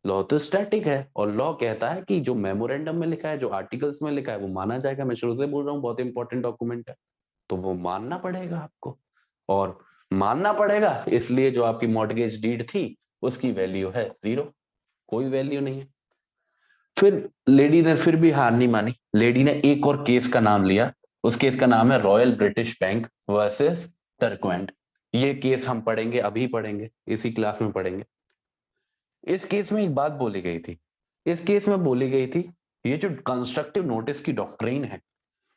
लॉ तो स्टैटिक है। और लॉ कहता है कि जो मेमोरेंडम में लिखा है, जो आर्टिकल्स में लिखा है वो माना जाएगा। मैं शुरू से बोल रहा हूँ बहुत इंपॉर्टेंट डॉक्यूमेंट है, तो वो मानना पड़ेगा आपको। और मानना पड़ेगा इसलिए जो आपकी मॉर्गेज डीड थी उसकी वैल्यू है 0, कोई वैल्यू नहीं है। फिर लेडी ने फिर भी हार नहीं मानी, लेडी ने एक और केस का नाम लिया, उस केस का नाम है रॉयल ब्रिटिश बैंक वर्सेस टर्कवेंट। ये केस हम पढ़ेंगे, अभी पढ़ेंगे, इसी क्लास में पढ़ेंगे। इस केस में एक बात बोली गई थी, इस केस में बोली गई थी ये जो कंस्ट्रक्टिव नोटिस की डॉक्ट्रिन है,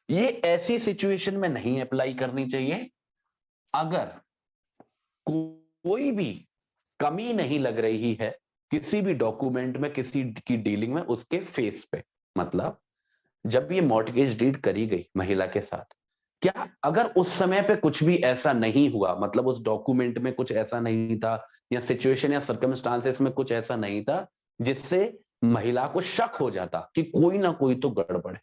ये ऐसी सिचुएशन में नहीं अप्लाई करनी चाहिए अगर कोई भी कमी नहीं लग रही है किसी भी डॉक्यूमेंट में, किसी की डीलिंग में, उसके फेस पे। मतलब जब ये मॉर्टगेज डीड करी गई महिला के साथ, क्या अगर उस समय पे कुछ भी ऐसा नहीं हुआ, मतलब उस डॉक्यूमेंट में कुछ ऐसा नहीं था या सिचुएशन या सर्कमस्टांसेस में कुछ ऐसा नहीं था जिससे महिला को शक हो जाता कि कोई ना कोई तो गड़बड़ है,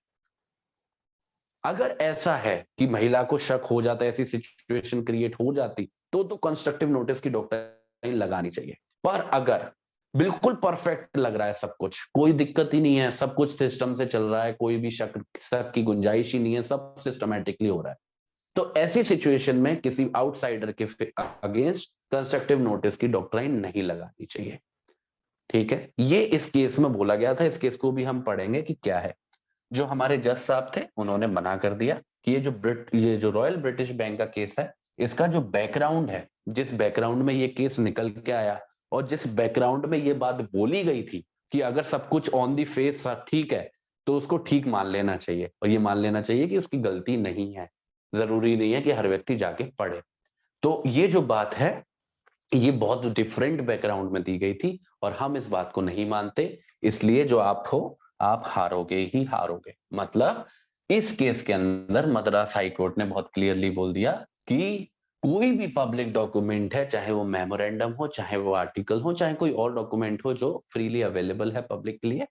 अगर ऐसा है कि महिला को शक हो जाता, ऐसी सिचुएशन क्रिएट हो जाती, तो कंस्ट्रक्टिव नोटिस की डॉक्ट्रिन लगानी चाहिए। पर अगर बिल्कुल परफेक्ट लग रहा है सब कुछ, कोई दिक्कत ही नहीं है, सब कुछ सिस्टम से चल रहा है, कोई भी शक की गुंजाइश ही नहीं है, सब सिस्टमैटिकली हो रहा है, तो ऐसी सिचुएशन में किसी आउटसाइडर के अगेंस्ट कंस्ट्रक्टिव नोटिस की डॉक्ट्रिन नहीं लगानी चाहिए। ठीक है, ये इस केस में बोला गया था। इस केस को भी हम पढ़ेंगे कि क्या है। जो हमारे जज साहब थे उन्होंने मना कर दिया कि ये जो रॉयल ब्रिटिश बैंक का केस है, इसका जो बैकग्राउंड है, जिस बैकग्राउंड में ये केस निकल के आया और जिस बैकग्राउंड में ये बात बोली गई थी कि अगर सब कुछ ऑन दी फेस ठीक है तो उसको ठीक मान लेना चाहिए, और ये मान लेना चाहिए कि उसकी गलती नहीं है, जरूरी नहीं है कि हर व्यक्ति जाके पढ़े। तो ये जो बात है ये बहुत डिफरेंट बैकग्राउंड में दी गई थी और हम इस बात को नहीं मानते, इसलिए जो आप हो आप हारोगे ही हारोगे। मतलब इस केस के अंदर मद्रास हाई कोर्ट ने बहुत क्लियरली बोल दिया कि कोई भी पब्लिक डॉक्यूमेंट है, चाहे वो मेमोरेंडम हो, चाहे वो आर्टिकल हो, चाहे कोई और डॉक्यूमेंट हो जो फ्रीली अवेलेबल है पब्लिक के लिए,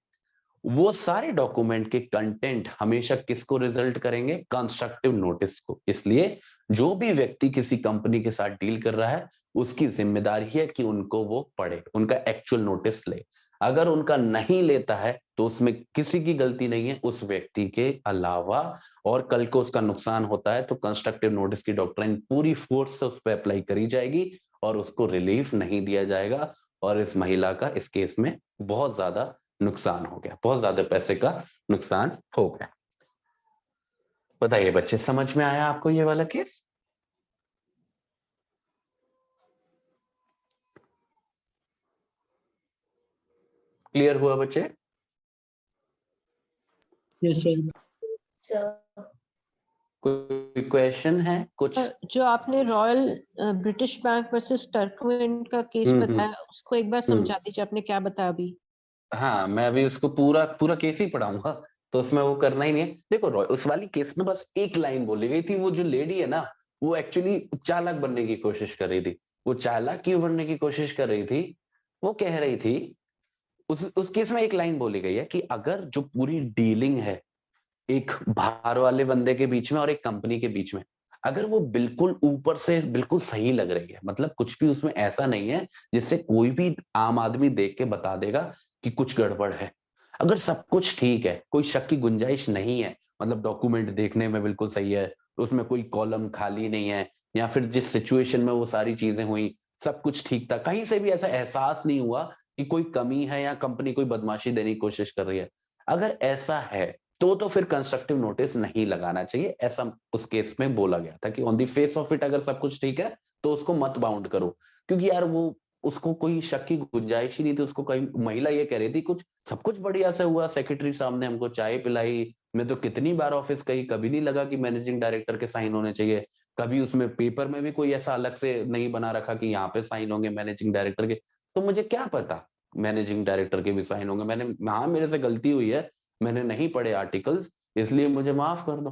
वो सारे डॉक्यूमेंट के कंटेंट हमेशा किसको रिजल्ट करेंगे? कंस्ट्रक्टिव नोटिस को। इसलिए जो भी व्यक्ति किसी कंपनी के साथ डील कर रहा है उसकी जिम्मेदारी है कि उनको वो पढ़े, उनका एक्चुअल नोटिस ले। अगर उनका नहीं लेता है तो उसमें किसी की गलती नहीं है उस व्यक्ति के अलावा, और कल को उसका नुकसान होता है तो कंस्ट्रक्टिव नोटिस की डॉक्ट्रिन पूरी फोर्स से उस पर अप्लाई करी जाएगी और उसको रिलीफ नहीं दिया जाएगा। और इस महिला का इस केस में बहुत ज्यादा नुकसान हो गया, बहुत ज्यादा पैसे का नुकसान हो गया। बताइए बच्चे, समझ में आया आपको ये वाला केस? क्लियर हुआ बच्चे? Yes sir. सर कोई क्वेश्चन है कुछ? जो आपने रॉयल ब्रिटिश बैंक वर्सेस टर्कमेंट का केस बताया, उसको एक बार समझा दीजिए, आपने क्या बताया अभी? हाँ, मैं अभी उसको पूरा पूरा केस ही पढ़ाऊंगा, तो उसमें वो करना ही नहीं है। देखो उस वाली केस में बस एक लाइन बोली गई थी, वो जो लेडी है ना वो एक्चुअली चालाक बनने की कोशिश कर रही थी। वो चालाक क्यों बनने की कोशिश कर रही थी? वो कह रही थी, उस केस में एक लाइन बोली गई है कि अगर जो पूरी डीलिंग है एक बाहर वाले बंदे के बीच में और एक कंपनी के बीच में, अगर वो बिल्कुल ऊपर से बिल्कुल सही लग रही है, मतलब कुछ भी उसमें ऐसा नहीं है जिससे कोई भी आम आदमी देख के बता देगा कि कुछ गड़बड़ है, अगर सब कुछ ठीक है, कोई शक की गुंजाइश नहीं है, मतलब डॉक्यूमेंट देखने में बिल्कुल सही है, उसमें कोई कॉलम खाली नहीं है, या फिर जिस सिचुएशन में वो सारी चीजें हुई सब कुछ ठीक था, कहीं से भी ऐसा एहसास नहीं हुआ कि कोई कमी है या कंपनी कोई बदमाशी देने की कोशिश कर रही है, अगर ऐसा है तो फिर कंस्ट्रक्टिव नोटिस नहीं लगाना चाहिए। ऐसा उस केस में बोला गया था कि on the face of it अगर सब कुछ ठीक है तो उसको मत बाउंड करो, क्योंकि यार वो उसको कोई शक की गुंजाइश ही नहीं थी। उसको कहीं महिला ये कह रही थी कुछ सब कुछ बढ़िया से हुआ, सेक्रेटरी साहब ने हमको चाय पिलाई, मैं तो कितनी बार ऑफिस गई, कभी नहीं लगा कि मैनेजिंग डायरेक्टर के साइन होने चाहिए, कभी उसमें पेपर में भी कोई ऐसा अलग से नहीं बना रखा कि यहाँ पे साइन होंगे मैनेजिंग डायरेक्टर के, तो मुझे क्या पता मैनेजिंग डायरेक्टर के भी साइन होंगे। हाँ मेरे से गलती हुई है, मैंने नहीं पढ़े आर्टिकल्स, इसलिए मुझे माफ कर दो।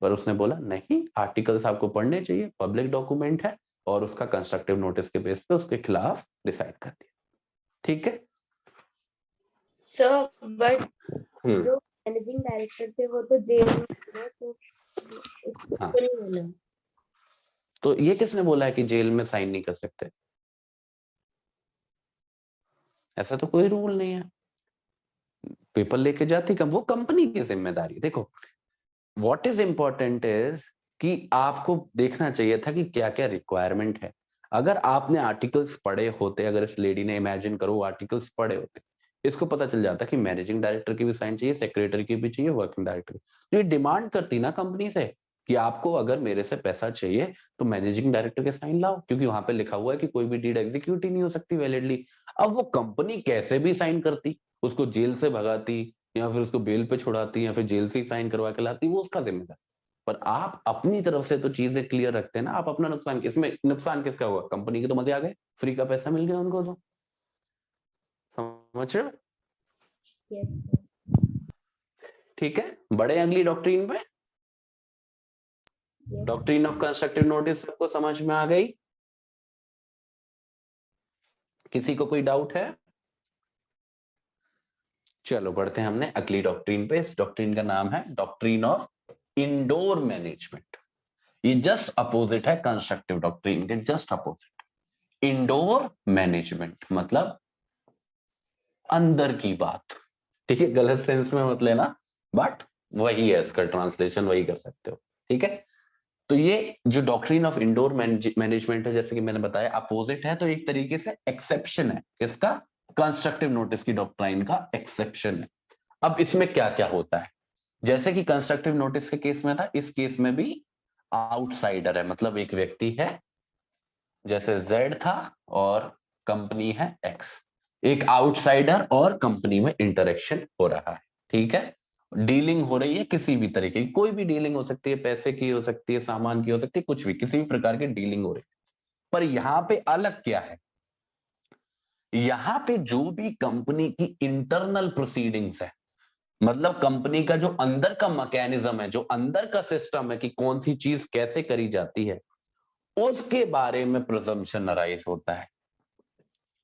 पर उसने बोला नहीं, आर्टिकल्स आपको पढ़ने चाहिए, पब्लिक डॉक्यूमेंट है, और उसका कंस्ट्रक्टिव नोटिस के बेस पे उसके खिलाफ डिसाइड कर दिया। ठीक है सर, बट जो मैनेजिंग डायरेक्टर थे वो तो जेल में थे, तो उसको हाँ। तो नहीं होना। तो ये किसने बोला है कि जेल में साइन नहीं कर सकते? ऐसा तो कोई रूल नहीं है। पेपर लेके जाती कम, वो कंपनी की जिम्मेदारी। देखो व्हाट इज इंपॉर्टेंट इज कि आपको देखना चाहिए था कि क्या क्या रिक्वायरमेंट है। अगर आपने आर्टिकल्स पढ़े होते, अगर इस लेडी ने इमेजिन करो आर्टिकल्स पढ़े होते, इसको पता चल जाता कि मैनेजिंग डायरेक्टर की भी साइन चाहिए, सेक्रेटरी की भी चाहिए, वर्किंग डायरेक्टर की। तो ये डिमांड करती ना कंपनी से कि आपको अगर मेरे से पैसा चाहिए तो मैनेजिंग डायरेक्टर के साइन लाओ, क्योंकि वहां पे लिखा हुआ है कि कोई भी डीड एग्जीक्यूट ही नहीं हो सकती वैलिडली। अब वो कंपनी कैसे भी साइन करती, उसको जेल से भगाती या फिर उसको बेल पे छुड़ाती या फिर जेल से साइन करवा के लाती, वो उसका जिम्मेदार। पर आप अपनी तरफ से तो चीजें क्लियर रखते हैं ना, आप अपना नुकसान, इसमें नुकसान किसका हुआ? कंपनी के तो मजे आ गए, फ्री का पैसा मिल गया उनको, तो समझ रहे हो? Yes, ठीक है, बड़े अगली डॉक्ट्रिन पे। yes. Doctrine of constructive notice सबको समझ में आ गई? किसी को कोई डाउट है? चलो बढ़ते हैं हमने अगली डॉक्ट्रिन पे। इस डॉक्ट्रिन का नाम है डॉक्ट्रिन ऑफ इंडोर मैनेजमेंट। ये जस्ट अपोजिट है कंस्ट्रक्टिव डॉक्ट्रिन के, जस्ट अपोजिट। इंडोर मैनेजमेंट मतलब अंदर की बात, ठीक है, गलत सेंस में मत लेना, बट वही है इसका ट्रांसलेशन, वही कर सकते हो, ठीक है। तो ये जो डॉक्ट्रिन ऑफ इंडोर मैनेजमेंट है, जैसे कि मैंने बताया अपोजिट है, तो एक तरीके से एक्सेप्शन है किसका? कंस्ट्रक्टिव नोटिस की डॉक्ट्रिन का एक्सेप्शन है। अब इसमें क्या क्या होता है, जैसे कि कंस्ट्रक्टिव नोटिस के केस में था, इस केस में भी आउटसाइडर है, मतलब एक व्यक्ति है, जैसे Z था और कंपनी है X, एक आउटसाइडर और कंपनी में इंटरेक्शन हो रहा है, ठीक है, डीलिंग हो रही है किसी भी तरीके की, कोई भी डीलिंग हो सकती है, पैसे की हो सकती है, सामान की हो सकती है, कुछ भी, किसी भी प्रकार की डीलिंग हो रही है। पर यहां पे अलग क्या है, यहां पे जो भी कंपनी की इंटरनल प्रोसीडिंग्स है, मतलब कंपनी का जो अंदर का मैकेनिज्म है, जो अंदर का सिस्टम है कि कौन सी चीज कैसे करी जाती है, उसके बारे में प्रिजम्पशन अराइज होता है।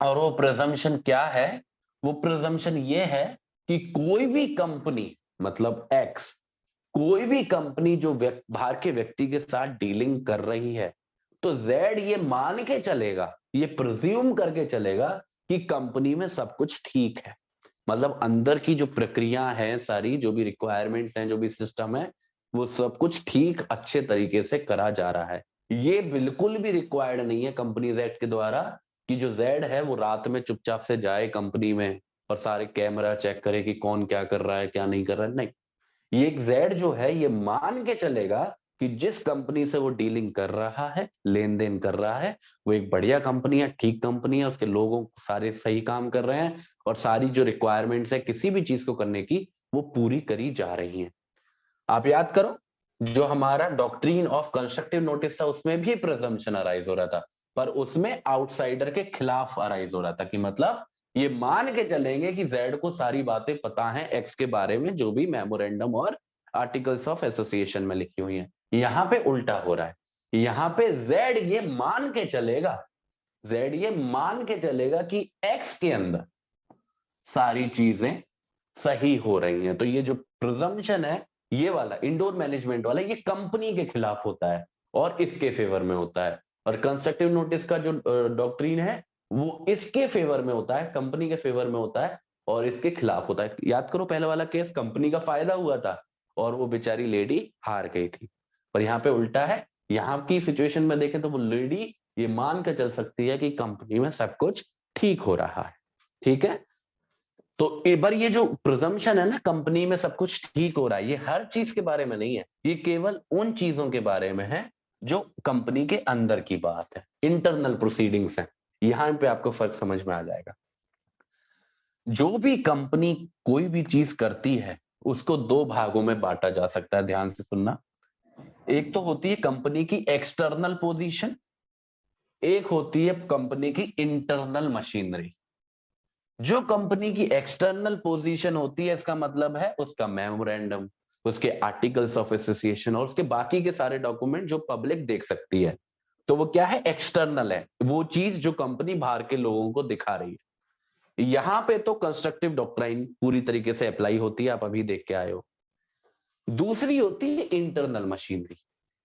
और वो प्रिजम्पशन क्या है? वो प्रिजम्पशन ये है कि कोई भी कंपनी, मतलब X, कोई भी कंपनी जो बाहर के व्यक्ति के साथ डीलिंग कर रही है, तो Z ये मान के चलेगा, ये प्रिज्यूम करके चलेगा कि कंपनी में सब कुछ ठीक है, मतलब अंदर की जो प्रक्रिया है सारी, जो भी रिक्वायरमेंट्स हैं, जो भी सिस्टम है, वो सब कुछ ठीक अच्छे तरीके से करा जा रहा है। ये बिल्कुल भी रिक्वायर्ड नहीं है कंपनीज एक्ट के द्वारा कि जो Z है वो रात में चुपचाप से जाए कंपनी में और सारे कैमरा चेक करे कि कौन क्या कर रहा है क्या नहीं कर रहा है। नहीं, ये एक Z जो है ये मान के चलेगा कि जिस कंपनी से वो डीलिंग कर रहा है, लेन देन कर रहा है, वो एक बढ़िया कंपनी है, ठीक कंपनी है, उसके लोगों सारे सही काम कर रहे हैं और सारी जो रिक्वायरमेंट्स है किसी भी चीज को करने की, वो पूरी करी जा रही हैं। आप याद करो, जो हमारा डॉक्ट्रिन ऑफ कंस्ट्रक्टिव नोटिस था, उसमें भी प्रिजम्पशन अराइज हो रहा था, पर उसमें आउटसाइडर के खिलाफ अराइज हो रहा था, कि मतलब ये मान के चलेंगे कि Z को सारी बातें पता हैं X के बारे में, जो भी मेमोरेंडम और आर्टिकल्स ऑफ एसोसिएशन में लिखी हुई हैं। यहां पे उल्टा हो रहा है, यहां पे Z ये मान के चलेगा, Z ये मान के चलेगा कि X के अंदर सारी चीजें सही हो रही हैं। तो ये जो प्रिजम्पशन है, ये वाला इंडोर मैनेजमेंट वाला, ये कंपनी के खिलाफ होता है और इसके फेवर में होता है। और कंस्ट्रक्टिव नोटिस का जो डॉक्ट्रिन है वो इसके फेवर में होता है, कंपनी के फेवर में होता है और इसके खिलाफ होता है। याद करो पहले वाला केस, कंपनी का फायदा हुआ था और वो बेचारी लेडी हार गई थी, पर यहाँ पे उल्टा है। यहाँ की सिचुएशन में देखें तो वो लेडी ये मान कर चल सकती है कि कंपनी में सब कुछ ठीक हो रहा है, ठीक है। तो एक बार ये जो प्रिजम्पशन है ना, कंपनी में सब कुछ ठीक हो रहा है, ये हर चीज के बारे में नहीं है, ये केवल उन चीजों के बारे में है जो कंपनी के अंदर की बात है, इंटरनल प्रोसीडिंग्स है। यहां पे आपको फर्क समझ में आ जाएगा। जो भी कंपनी कोई भी चीज करती है उसको दो भागों में बांटा जा सकता है, ध्यान से सुनना। एक तो होती है कंपनी की एक्सटर्नल पोजीशन, एक होती है कंपनी की इंटरनल मशीनरी। जो कंपनी की एक्सटर्नल पोजीशन होती है, इसका मतलब है उसका मेमोरेंडम, उसके आर्टिकल्स ऑफ एसोसिएशन और उसके बाकी के सारे डॉक्यूमेंट जो पब्लिक देख सकती है, तो वो क्या है? एक्सटर्नल है, वो चीज जो कंपनी बाहर के लोगों को दिखा रही है। यहां पे तो कंस्ट्रक्टिव डॉक्ट्राइन पूरी तरीके से अप्लाई होती है, आप अभी देख के आए हो। दूसरी होती है इंटरनल मशीनरी,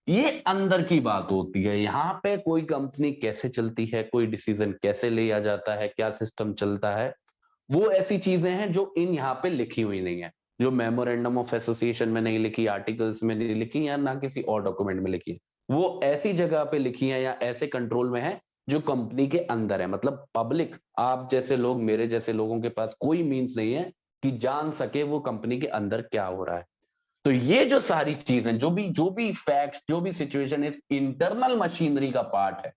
ये अंदर की बात होती है। यहां पे कोई कंपनी कैसे चलती है, कोई डिसीजन कैसे लिया जाता है, क्या सिस्टम चलता है, वो ऐसी चीजें हैं जो इन यहाँ पे लिखी हुई नहीं है, जो मेमोरेंडम ऑफ एसोसिएशन में नहीं लिखी, आर्टिकल्स में नहीं लिखी या ना किसी और डॉक्यूमेंट में लिखी है। वो ऐसी जगह पे लिखी है या ऐसे कंट्रोल में है जो कंपनी के अंदर है। मतलब पब्लिक, आप जैसे लोग, मेरे जैसे लोगों के पास कोई मीन्स नहीं है कि जान सके वो कंपनी के अंदर क्या हो रहा है। तो ये जो सारी चीजें, जो भी फैक्ट्स, जो भी सिचुएशन इस इंटरनल मशीनरी का पार्ट है,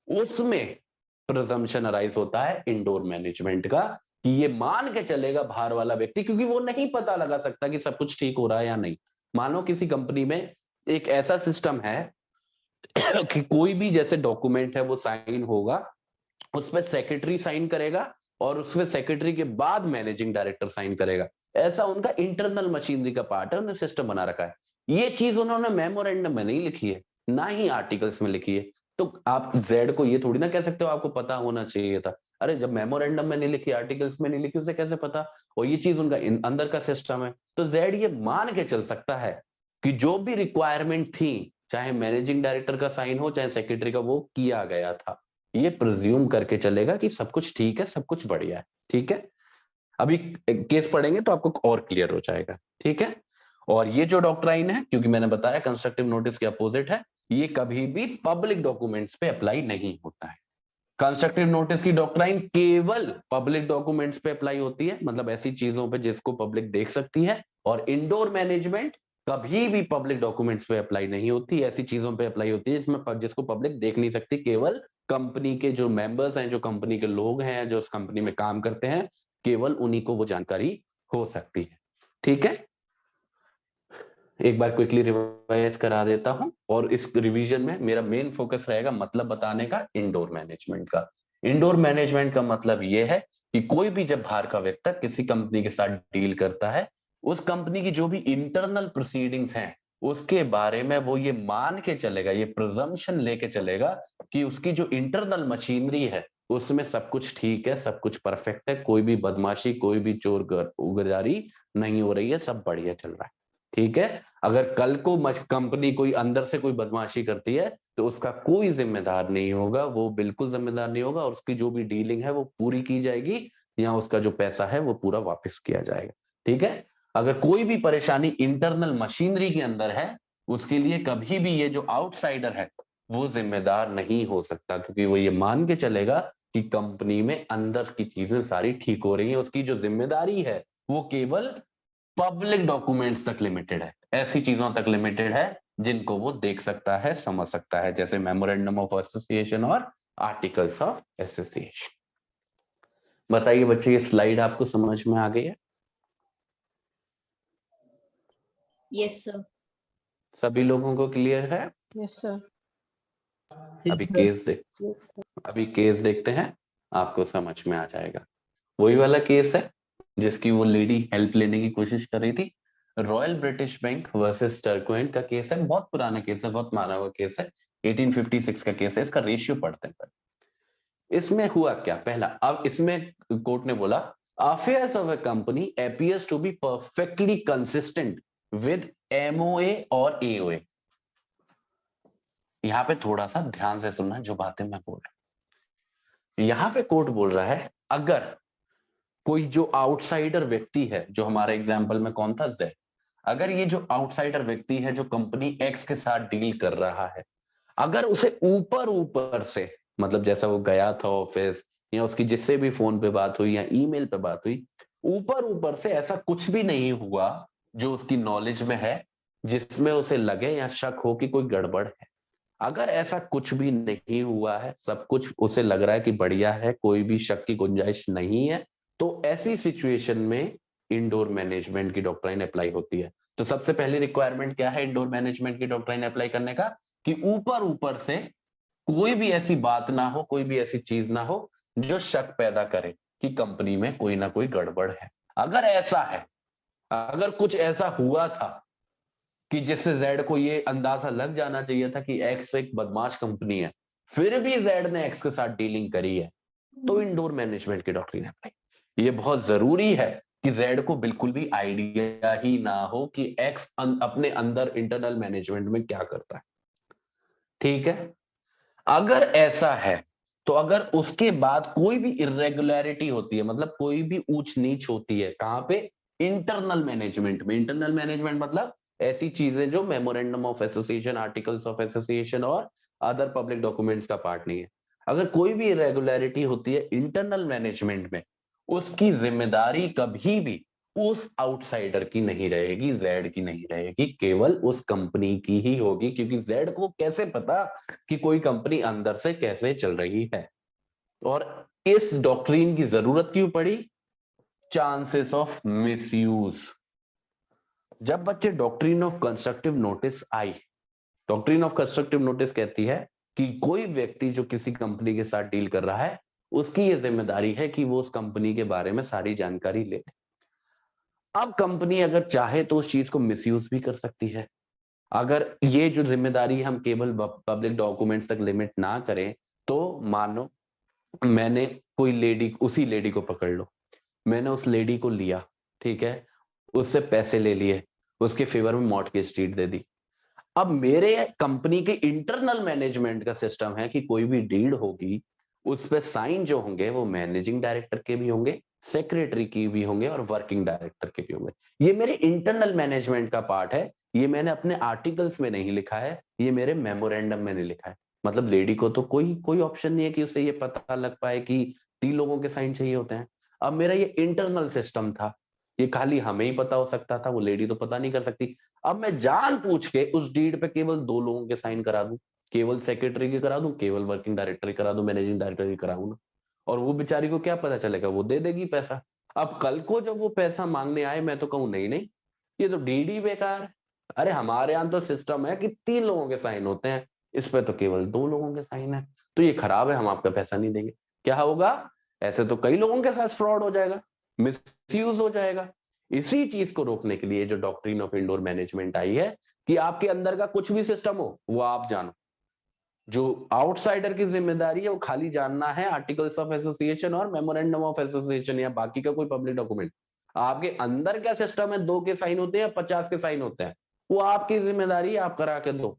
उसमें प्रिजम्पशन अराइज होता है इंडोर मैनेजमेंट का, कि ये मान के चलेगा बाहर वाला व्यक्ति, क्योंकि वो नहीं पता लगा सकता कि सब कुछ ठीक हो रहा है या नहीं। मानो किसी कंपनी में एक ऐसा सिस्टम है कि कोई भी जैसे डॉक्यूमेंट है वो साइन होगा, उसमें सेक्रेटरी साइन करेगा और उसमें सेक्रेटरी के बाद मैनेजिंग डायरेक्टर साइन करेगा। ऐसा उनका इंटरनल मशीनरी का पार्ट है, उन्होंने सिस्टम बना रखा है। ये चीज उन्होंने मेमोरेंडम में नहीं लिखी है, ना ही आर्टिकल्स में लिखी है। तो आप जेड को ये थोड़ी ना कह सकते हो आपको पता होना चाहिए था। अरे जब मेमोरेंडम में नहीं लिखी, आर्टिकल्स में नहीं लिखी, उसे कैसे पता? और ये चीज उनका अंदर का सिस्टम है। तो जेड ये मान के चल सकता है कि जो भी रिक्वायरमेंट थी, चाहे मैनेजिंग डायरेक्टर का साइन हो चाहे सेक्रेटरी का, वो किया गया था। ये प्रिज्यूम करके चलेगा कि सब कुछ ठीक है, सब कुछ बढ़िया है। ठीक है, अभी केस पढ़ेंगे तो आपको और क्लियर हो जाएगा। ठीक है, और ये जो डॉक्ट्राइन है, क्योंकि मैंने बताया कंस्ट्रक्टिव नोटिस के अपोजिट है, ये कभी भी पब्लिक डॉक्यूमेंट्स पे अप्लाई नहीं होता है। कंस्ट्रक्टिव नोटिस की डॉक्ट्राइन केवल पब्लिक डॉक्यूमेंट्स पे अप्लाई होती है, मतलब ऐसी चीजों पे जिसको पब्लिक देख सकती है। और इंडोर मैनेजमेंट कभी भी पब्लिक डॉक्यूमेंट्स पे अप्लाई नहीं होती, ऐसी चीजों पे अप्लाई होती है जिसमें जिसको पब्लिक देख नहीं सकती। केवल कंपनी के जो मेंबर्स हैं, जो कंपनी के लोग हैं, जो उस कंपनी में काम करते हैं, केवल उन्हीं को वो जानकारी हो सकती है। ठीक है, एक बार क्विकली रिवाइज करा देता हूं, और इस रिवीजन में मेरा मेन फोकस रहेगा मतलब बताने का इंडोर मैनेजमेंट का। इंडोर मैनेजमेंट का मतलब यह है कि कोई भी जब बाहर का व्यक्ति किसी कंपनी के साथ डील करता है, उस कंपनी की जो भी इंटरनल प्रोसीडिंग्स हैं उसके बारे में वो ये मान के चलेगा, ये प्रिजम्पशन लेके चलेगा कि उसकी जो इंटरनल मशीनरी है उसमें सब कुछ ठीक है, सब कुछ परफेक्ट है, कोई भी बदमाशी, कोई भी चोर गुजारी नहीं हो रही है, सब बढ़िया चल रहा है। ठीक है, अगर कल को कंपनी कोई अंदर से कोई बदमाशी करती है तो उसका कोई जिम्मेदार नहीं होगा, वो बिल्कुल जिम्मेदार नहीं होगा, और उसकी जो भी डीलिंग है वो पूरी की जाएगी, या उसका जो पैसा है वो पूरा वापस किया जाएगा। ठीक है, अगर कोई भी परेशानी इंटरनल मशीनरी के अंदर है, उसके लिए कभी भी ये जो आउटसाइडर है वो जिम्मेदार नहीं हो सकता, क्योंकि वो ये मान के चलेगा कि कंपनी में अंदर की चीजें सारी ठीक हो रही है। उसकी जो जिम्मेदारी है वो केवल पब्लिक डॉक्यूमेंट्स तक लिमिटेड है, ऐसी चीजों तक लिमिटेड है जिनको वो देख सकता है, समझ सकता है, जैसे मेमोरेंडम ऑफ एसोसिएशन और आर्टिकल्स ऑफ एसोसिएशन। बताइए बच्चे, ये स्लाइड आपको समझ में आ गई है? Yes sir. सभी लोगों को क्लियर है? Yes sir. अभी केस देखते हैं, आपको समझ में आ जाएगा। वही वाला केस है जिसकी वो लेडी हेल्प लेने की कोशिश कर रही थी। रॉयल ब्रिटिश बैंक वर्सेस टर्कोइंट का केस है, बहुत पुराना केस है, बहुत माना हुआ केस है, 1856 का केस है। इसका रेशियो पढ़ते हैं। इसमें हुआ क्या? पहला, अब इसमें कोर्ट ने बोला affairs of a company appears to be perfectly consistent with MOA और एओए। यहां पे थोड़ा सा ध्यान से सुनना जो बातें मैं बोल रहा हूं। यहां पे कोर्ट बोल रहा है अगर कोई जो आउटसाइडर व्यक्ति है, जो हमारे एग्जाम्पल में कौन था, जेड, अगर ये जो आउटसाइडर व्यक्ति है जो कंपनी एक्स के साथ डील कर रहा है, अगर उसे ऊपर ऊपर से, मतलब जैसा वो गया था ऑफिस, या उसकी जिससे भी फोन पे बात हुई या ईमेल पे बात हुई, ऊपर ऊपर से ऐसा कुछ भी नहीं हुआ जो उसकी नॉलेज में है जिसमें उसे लगे या शक हो कि कोई गड़बड़ है, अगर ऐसा कुछ भी नहीं हुआ है, सब कुछ उसे लग रहा है कि बढ़िया है, कोई भी शक की गुंजाइश नहीं है, तो ऐसी सिचुएशन में इंडोर मैनेजमेंट की डॉक्ट्राइन अप्लाई होती है। तो सबसे पहली रिक्वायरमेंट क्या है इंडोर मैनेजमेंट की डॉक्ट्राइन अप्लाई करने का? कि ऊपर ऊपर से कोई भी ऐसी बात ना हो, कोई भी ऐसी चीज ना हो जो शक पैदा करे कि कंपनी में कोई ना कोई गड़बड़ है। अगर ऐसा है, अगर कुछ ऐसा हुआ था कि जिससे जेड को ये अंदाजा लग जाना चाहिए था कि एक्स एक बदमाश कंपनी है, फिर भी जेड ने एक्स के साथ डीलिंग करी है, तो इंडोर मैनेजमेंट की डॉक्ट्रिन अप्लाई। ये बहुत जरूरी है कि जेड को बिल्कुल भी आइडिया ही ना हो कि एक्स अपने अंदर इंटरनल मैनेजमेंट में क्या करता है। ठीक है, अगर ऐसा है तो अगर उसके बाद कोई भी इरेगुलरिटी होती है, मतलब कोई भी ऊंच नीच होती है, कहां पे? इंटरनल मैनेजमेंट में। इंटरनल मैनेजमेंट मतलब ऐसी चीजें जो memorandum of association, articles of association और अदर पब्लिक डॉक्यूमेंट्स का पार्ट नहीं है। अगर कोई भी इरेगुलरिटी होती है इंटरनल मैनेजमेंट में, उसकी जिम्मेदारी कभी भी उस आउटसाइडर की नहीं रहेगी, जेड की नहीं रहेगी, केवल उस कंपनी की ही होगी, क्योंकि जेड को कैसे पता कि कोई कंपनी अंदर से कैसे चल रही है। और इस डॉक्ट्रीन की जरूरत क्यों पड़ी? Chances of misuse. जब बच्चे doctrine of constructive notice I, doctrine of constructive notice कहती है कि कोई व्यक्ति जो किसी कंपनी के साथ डील कर रहा है उसकी ये जिम्मेदारी है कि वो उस कंपनी के बारे में सारी जानकारी ले। अब कंपनी अगर चाहे तो उस चीज को मिसयूज भी कर सकती है। अगर ये जो जिम्मेदारी हम केवल पब्लिक डॉक्यूमेंट्स तक लिमिट ना करें, तो मानो मैंने कोई लेडी, उसी लेडी को पकड़ लो, मैंने उस लेडी को लिया, ठीक है, उससे पैसे ले लिए, उसके फेवर में मॉर्टगेज डीड दे दी। अब मेरे कंपनी के इंटरनल मैनेजमेंट का सिस्टम है कि कोई भी डीड होगी उस पर साइन जो होंगे वो मैनेजिंग डायरेक्टर के भी होंगे, सेक्रेटरी की भी होंगे और वर्किंग डायरेक्टर के भी होंगे। ये मेरे इंटरनल मैनेजमेंट का पार्ट है, ये मैंने अपने आर्टिकल्स में नहीं लिखा है, ये मेरे मेमोरेंडम में नहीं लिखा है। मतलब लेडी को तो कोई ऑप्शन नहीं है कि उसे ये पता लग पाए कि 3 लोगों के साइन चाहिए होते हैं। अब मेरा ये इंटरनल सिस्टम था, ये खाली हमें ही पता हो सकता था, वो लेडी तो पता नहीं कर सकती। अब मैं जान पूछ के उस डीड पे केवल 2 लोगों के साइन करा दूं, केवल सेक्रेटरी के करा दूं, केवल वर्किंग डायरेक्टर की करा दूं, मैनेजिंग डायरेक्टर की कराऊं ना, और वो बेचारी को क्या पता चलेगा, वो दे देगी पैसा। अब कल को जब वो पैसा मांगने आए मैं तो कहूं नहीं नहीं, ये तो डीडी बेकार है। अरे हमारे यहाँ तो सिस्टम है कि 3 लोगों के साइन होते हैं, इस पे तो केवल 2 लोगों के साइन है, तो ये खराब है, हम आपका पैसा नहीं देंगे। क्या होगा, ऐसे तो कई लोगों के साथ फ्रॉड हो जाएगा, मिसयूज हो जाएगा। इसी चीज को रोकने के लिए जो डॉक्ट्रिन ऑफ इंडोर मैनेजमेंट आई है कि आपके अंदर का कुछ भी सिस्टम हो वो आप जानो, जो आउटसाइडर की जिम्मेदारी है वो खाली जानना है आर्टिकल्स ऑफ एसोसिएशन और मेमोरेंडम ऑफ एसोसिएशन या बाकी का कोई पब्लिक डॉक्यूमेंट। आपके अंदर क्या सिस्टम है, 2 के साइन होते हैं या 50 के साइन होते हैं, वो आपकी जिम्मेदारी है, आप करा के दो।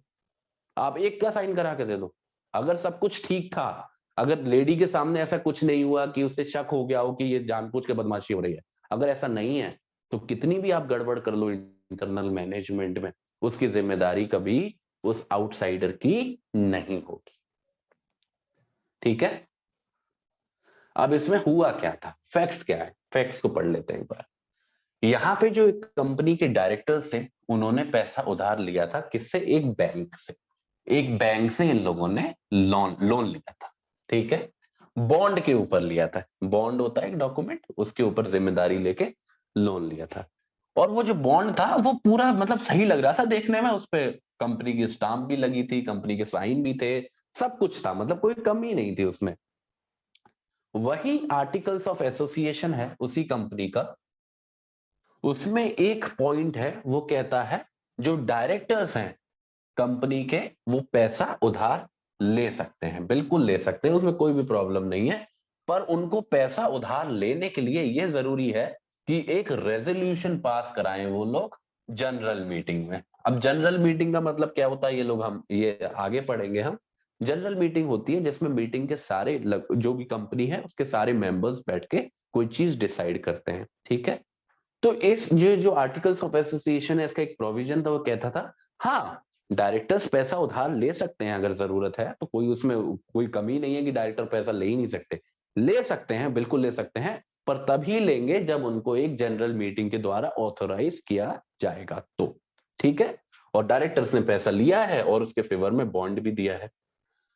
आप 1 का साइन करा के दे दो। अगर सब कुछ ठीक था, अगर लेडी के सामने ऐसा कुछ नहीं हुआ कि उसे शक हो गया हो कि ये जानबूझ के बदमाशी हो रही है, अगर ऐसा नहीं है तो कितनी भी आप गड़बड़ कर लो इंटरनल मैनेजमेंट में, उसकी जिम्मेदारी कभी उस आउटसाइडर की नहीं होगी। ठीक है, अब इसमें हुआ क्या था, फैक्ट्स क्या है, फैक्ट्स को पढ़ लेते हैं एक बार। यहाँ पे जो एक कंपनी के डायरेक्टर्स थे उन्होंने पैसा उधार लिया था, किससे, एक बैंक से। एक बैंक से इन लोगों ने लोन लिया था, ठीक है, बॉन्ड के ऊपर लिया था। बॉन्ड होता है एक डॉक्यूमेंट, उसके ऊपर जिम्मेदारी लेके लोन लिया था। और वो जो बॉन्ड था वो पूरा मतलब सही लग रहा था देखने में, उस पे कंपनी की स्टाम्प भी लगी थी, कंपनी के साइन भी थे, सब कुछ था, मतलब कोई कमी नहीं थी उसमें। वही आर्टिकल्स ऑफ एसोसिएशन है उसी कंपनी का, उसमें एक पॉइंट है, वो कहता है जो डायरेक्टर्स हैं कंपनी के वो पैसा उधार ले सकते हैं, बिल्कुल ले सकते हैं, उसमें कोई भी प्रॉब्लम नहीं है। पर उनको पैसा उधार लेने के लिए यह जरूरी है कि एक रेजोल्यूशन पास कराएं वो लोग जनरल मीटिंग में। अब जनरल मीटिंग का मतलब क्या होता है, ये लोग हम ये आगे पढ़ेंगे। हम जनरल मीटिंग होती है जिसमें मीटिंग के सारे जो भी कंपनी है उसके सारे मेंबर्स बैठ के कोई चीज डिसाइड करते हैं, ठीक है। तो इस ये जो आर्टिकल्स ऑफ एसोसिएशन है इसका एक प्रोविजन था, वो कहता था हाँ डायरेक्टर्स पैसा उधार ले सकते हैं अगर जरूरत है, तो कोई उसमें कोई कमी नहीं है कि डायरेक्टर पैसा ले ही नहीं सकते, ले सकते हैं, बिल्कुल ले सकते हैं, पर तभी लेंगे जब उनको एक जनरल मीटिंग के द्वारा ऑथोराइज किया जाएगा तो, ठीक है। और डायरेक्टर्स ने पैसा लिया है और उसके फेवर में बॉन्ड भी दिया है।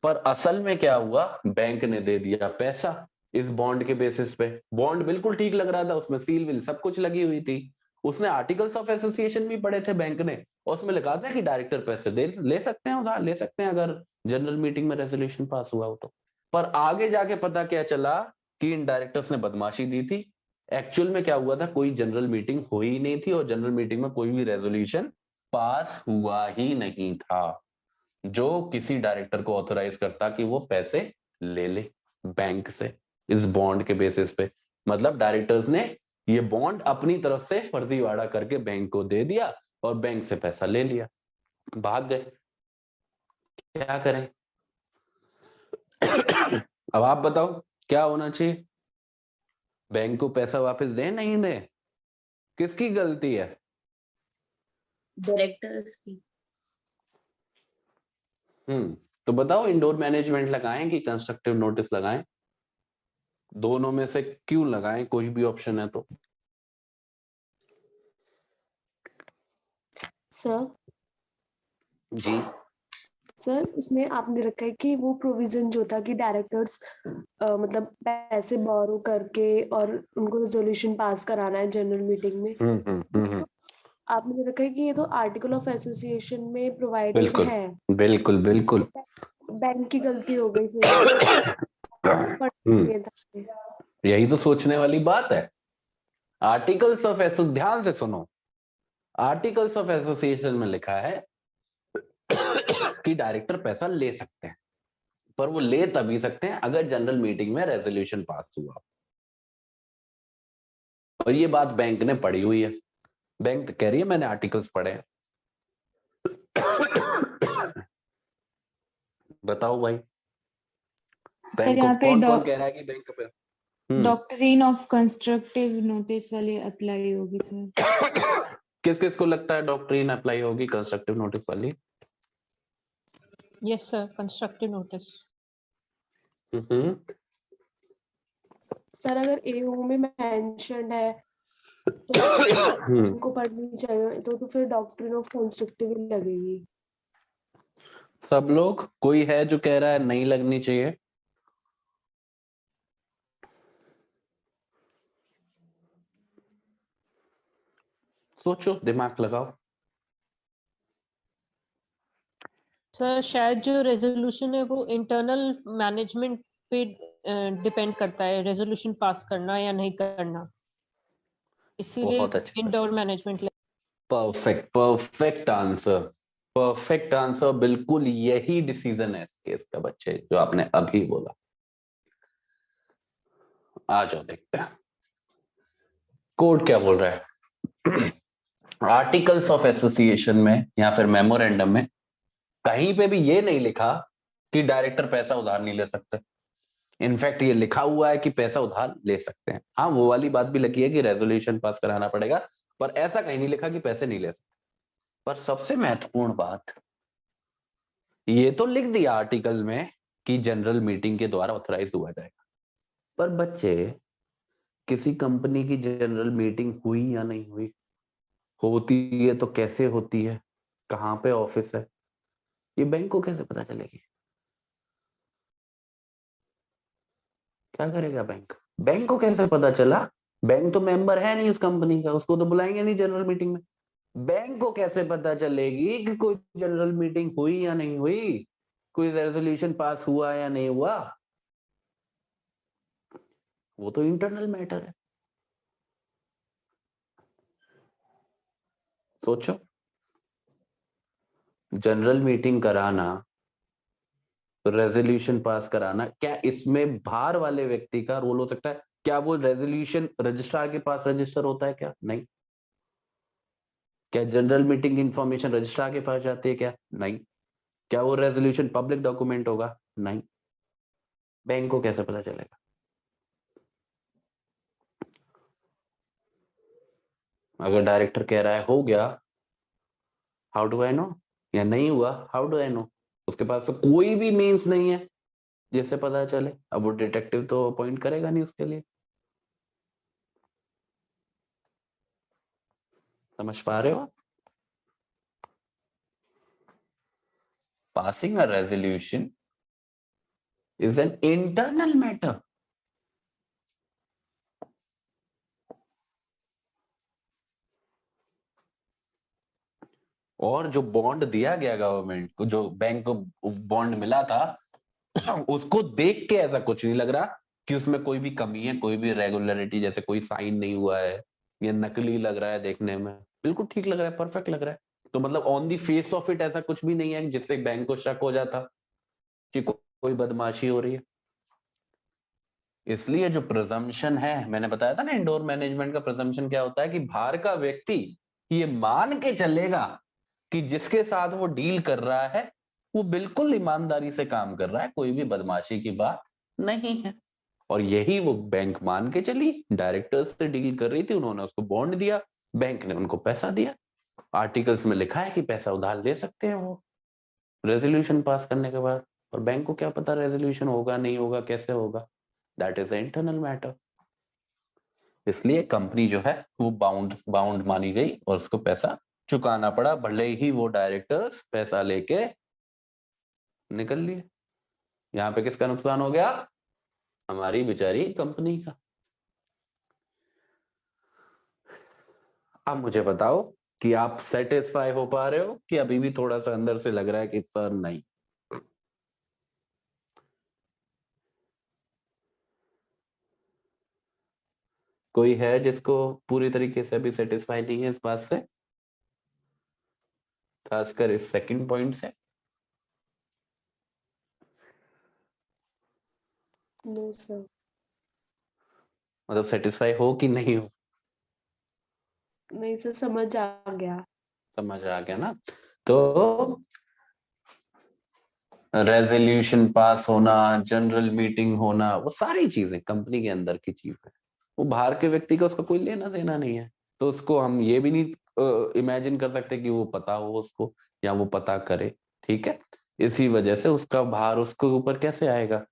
पर असल में क्या हुआ, बैंक ने दे दिया पैसा इस बॉन्ड के बेसिस पे, बॉन्ड बिल्कुल ठीक लग रहा था, उसमें सील विल सब कुछ लगी हुई थी, उसने आर्टिकल्स ऑफ एसोसिएशन भी पढ़े थे बैंक ने, और उसमें लिखा था कि डायरेक्टर पैसे ले सकते हैं, उधार ले सकते हैं अगर जनरल मीटिंग में रेजोल्यूशन पास हुआ हो तो। पर आगे जाके पता क्या चला कि इन डायरेक्टर्स ने बदमाशी दी थी। एक्चुअल में क्या हुआ था, कोई जनरल मीटिंग हुई नहीं थी और जनरल मीटिंग में कोई भी रेजोल्यूशन पास हुआ ही नहीं था जो किसी डायरेक्टर को ऑथराइज करता कि वो पैसे ले ले बैंक से इस बॉन्ड के बेसिस पे। मतलब डायरेक्टर्स ने ये बॉन्ड अपनी तरफ से फर्जीवाड़ा करके बैंक को दे दिया और बैंक से पैसा ले लिया, भाग गए। क्या करें अब आप बताओ क्या होना चाहिए, बैंक को पैसा वापस दे नहीं दे, किसकी गलती है, डायरेक्टर्स की। तो बताओ इंडोर मैनेजमेंट लगाएं कि कंस्ट्रक्टिव नोटिस लगाएं, दोनों में से क्यों लगाएं, कोई भी ऑप्शन है तो। सर जी सर इसमें आपने रखा है कि वो प्रोविजन जो था कि डायरेक्टर्स मतलब पैसे बोरो करके और उनको रेजोल्यूशन पास कराना है जनरल मीटिंग में। आपने रखा है कि ये तो आर्टिकल ऑफ एसोसिएशन में प्रोवाइडेड बिल्कुल है। बिल्कुल बिल्कुल। बैंक की गलती हो गई फिर पढ़ना चाहिए था। यही तो सोचने वाली बात है। आर्टिकल्स ऑफ एसो, ध्यान से सुनो, आर्टिकल्स ऑफ एसोसिएशन में लिखा है कि डायरेक्टर पैसा ले सकते हैं, पर वो ले तभी सकते हैं अगर जनरल मीटिंग में रेजोल्यूशन पास हुआ। और ये बात बैंक ने पढ़ी हुई है, बैंक तो कह रही है मैंने आर्टिकल्स पढ़े हैं। बताओ भाई, सर बैंक को यहाँ पे कौन कौन कह रहा है कि बैंक पे डॉक्ट्रिन ऑफ कंस्ट्रक्टिव नोटिस वाली अप्लाई होगी सर। किस किस को लगता है डॉक्ट्रिन अप्लाई होगी कंस्ट्रक्टिव नोटिस वाली? Yes sir, constructive notice. Sir अगर एओ में मेंशन्ड है तो उनको पढ़नी चाहिए, तो फिर डॉक्ट्रिन ऑफ कंस्ट्रक्टिव लगेगी। सब लोग, कोई है जो कह रहा है नहीं लगनी चाहिए? सोचो, दिमाग लगाओ। सर शायद जो रेजोल्यूशन है वो इंटरनल मैनेजमेंट पे डिपेंड करता है, रेजोल्यूशन पास करना या नहीं करना, इसीलिए बहुत अच्छा, indoor management. Perfect perfect answer, perfect answer. बिल्कुल यही डिसीजन है इस केस का बच्चे, जो आपने अभी बोला। आ जाओ देखते हैं कोर्ट क्या बोल रहा है। आर्टिकल्स ऑफ एसोसिएशन में या फिर मेमोरेंडम में कहीं पे भी ये नहीं लिखा कि डायरेक्टर पैसा उधार नहीं ले सकते। इनफैक्ट ये लिखा हुआ है कि पैसा उधार ले सकते हैं। हाँ, वो वाली बात भी लिखी है कि रेजोल्यूशन पास कराना पड़ेगा, पर ऐसा कहीं नहीं लिखा कि पैसे नहीं ले सकते। पर सबसे महत्वपूर्ण बात, ये तो लिख दिया आर्टिकल में कि जनरल मीटिंग के द्वारा ऑथराइज हुआ जाएगा, पर बच्चे किसी कंपनी की जनरल मीटिंग हुई या नहीं हुई, होती है तो कैसे होती है, कहाँ पे ऑफिस है, ये बैंक को कैसे पता चलेगी? क्या करेगा बैंक? बैंक को कैसे पता चला? बैंक तो मेंबर है नहीं उस कंपनी का, उसको तो बुलाएंगे नहीं जनरल मीटिंग में। बैंक को कैसे पता चलेगी कि कोई जनरल मीटिंग हुई या नहीं हुई, कोई रेजोल्यूशन पास हुआ या नहीं हुआ? वो तो इंटरनल मैटर है। सोचो, जनरल मीटिंग कराना, रेजोल्यूशन पास कराना, क्या इसमें बाहर वाले व्यक्ति का रोल हो सकता है? क्या वो रेजोल्यूशन रजिस्ट्रार के पास रजिस्टर होता है क्या? नहीं। क्या जनरल मीटिंग इंफॉर्मेशन रजिस्ट्रार के पास जाती है क्या? नहीं। क्या वो रेजोल्यूशन पब्लिक डॉक्यूमेंट होगा? नहीं। बैंक को कैसे पता चलेगा? अगर डायरेक्टर कह रहा है हो गया, हाउ डू आई नो? या नहीं हुआ, हाउ डू आई नो? उसके पास तो कोई भी मीन्स नहीं है जिससे पता चले। अब वो डिटेक्टिव तो अपॉइंट करेगा नहीं उसके लिए। समझ पा रहे हो? Passing a resolution is an internal matter. और जो बॉन्ड दिया गया गवर्नमेंट को, जो बैंक को बॉन्ड मिला था, उसको देख के ऐसा कुछ नहीं लग रहा कि उसमें कोई भी कमी है, कोई भी रेगुलरिटी, जैसे कोई साइन नहीं हुआ है या नकली लग रहा है देखने में। बिल्कुल ठीक लग रहा है, परफेक्ट लग रहा है। तो मतलब on the face of it ऐसा कुछ भी नहीं है जिससे बैंक को शक हो जाता कि कोई बदमाशी हो रही है। इसलिए जो प्रिजम्पशन है, मैंने बताया था ना इंडोर मैनेजमेंट का प्रिजम्पशन क्या होता है, कि बाहर का व्यक्ति ये मान के चलेगा कि जिसके साथ वो डील कर रहा है वो बिल्कुल ईमानदारी से काम कर रहा है, कोई भी बदमाशी की बात नहीं है। और यही वो बैंक मान के चली, डायरेक्टर्स से डील कर रही थी, उन्होंने उसको बॉन्ड दिया, बैंक ने उनको पैसा दिया। आर्टिकल्स में लिखा है कि पैसा उधार ले सकते हैं वो रेजोल्यूशन पास करने के बाद। और बैंक को क्या पता रेजोल्यूशन होगा नहीं होगा, कैसे होगा? That is internal matter. इसलिए कंपनी जो है वो बाउंड मानी गई और उसको पैसा चुकाना पड़ा, भले ही वो डायरेक्टर्स पैसा लेके निकल लिए। यहाँ पे किसका नुकसान हो गया? हमारी बेचारी कंपनी का। अब मुझे बताओ कि आप सेटिस्फाई हो पा रहे हो कि अभी भी थोड़ा सा अंदर से लग रहा है कि सर नहीं? कोई है जिसको पूरी तरीके से अभी सेटिस्फाई नहीं है इस बात से, खासकर इस सेकंड पॉइंट से? No sir. मतलब सेटिस्फाई हो कि नहीं हो? नहीं सर, समझ आ गया। समझ आ गया ना? तो रेजोल्यूशन पास होना, जनरल मीटिंग होना, वो सारी चीजें कंपनी के अंदर की चीज है। वो बाहर के व्यक्ति का उसका कोई लेना देना नहीं है। तो उसको हम ये भी नहीं इमेजिन कर सकते कि वो पता हो उसको या वो पता करे। ठीक है, इसी वजह से उसका भार उसके ऊपर कैसे आएगा,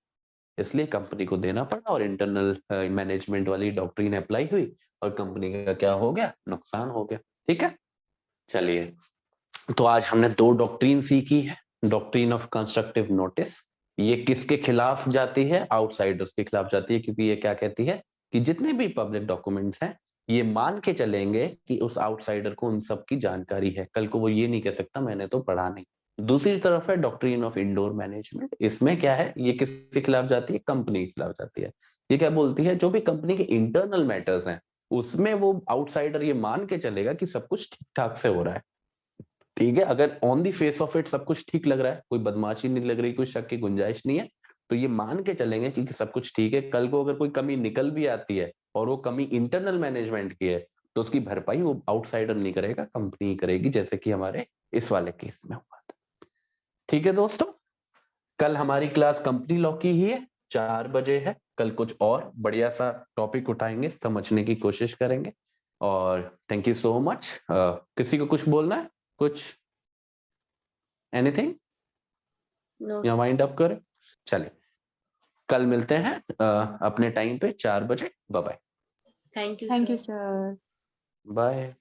इसलिए कंपनी को देना पड़ा और इंटरनल मैनेजमेंट वाली डॉक्ट्रिन अप्लाई हुई और कंपनी का क्या हो गया? नुकसान हो गया। ठीक है, चलिए, तो आज हमने दो डॉक्ट्रिन सीखी है। डॉक्ट्रिन ऑफ कंस्ट्रक्टिव नोटिस, ये किसके खिलाफ जाती है? आउटसाइडर्स के खिलाफ जाती है, क्योंकि ये क्या कहती है कि जितने भी पब्लिक डॉक्यूमेंट्स हैं ये मान के चलेंगे कि उस आउटसाइडर को उन सब की जानकारी है। कल को वो ये नहीं कह सकता मैंने तो पढ़ा नहीं। दूसरी तरफ है डॉक्ट्रिन ऑफ इंडोर मैनेजमेंट। इसमें क्या है? ये किसके खिलाफ जाती है? कंपनी के खिलाफ जाती है। ये क्या बोलती है? जो भी कंपनी के इंटरनल मैटर्स हैं उसमें वो आउटसाइडर ये मान के चलेगा कि सब कुछ ठीक ठाक से हो रहा है। ठीक है, अगर on the face of it सब कुछ ठीक लग रहा है, कोई बदमाशी नहीं लग रही, कोई शक की गुंजाइश नहीं है, तो ये मान के चलेंगे कि सब कुछ ठीक है। कल को अगर कोई कमी निकल भी आती है और वो कमी इंटरनल मैनेजमेंट की है तो उसकी भरपाई वो आउटसाइडर नहीं करेगा, कंपनी करेगी, जैसे कि हमारे इस वाले केस में हुआ था। ठीक है दोस्तों, कल हमारी क्लास कंपनी लॉ की ही है, 4 बजे है। कल कुछ और बढ़िया सा टॉपिक उठाएंगे, समझने की कोशिश करेंगे। और थैंक यू सो मच। किसी को कुछ बोलना है? कुछ एनीथिंग नो या वाइंड अप करें? चलिए, कल मिलते हैं अपने टाइम पे 4 बजे। Bye bye. Thank you Thank you, sir. sir. Bye.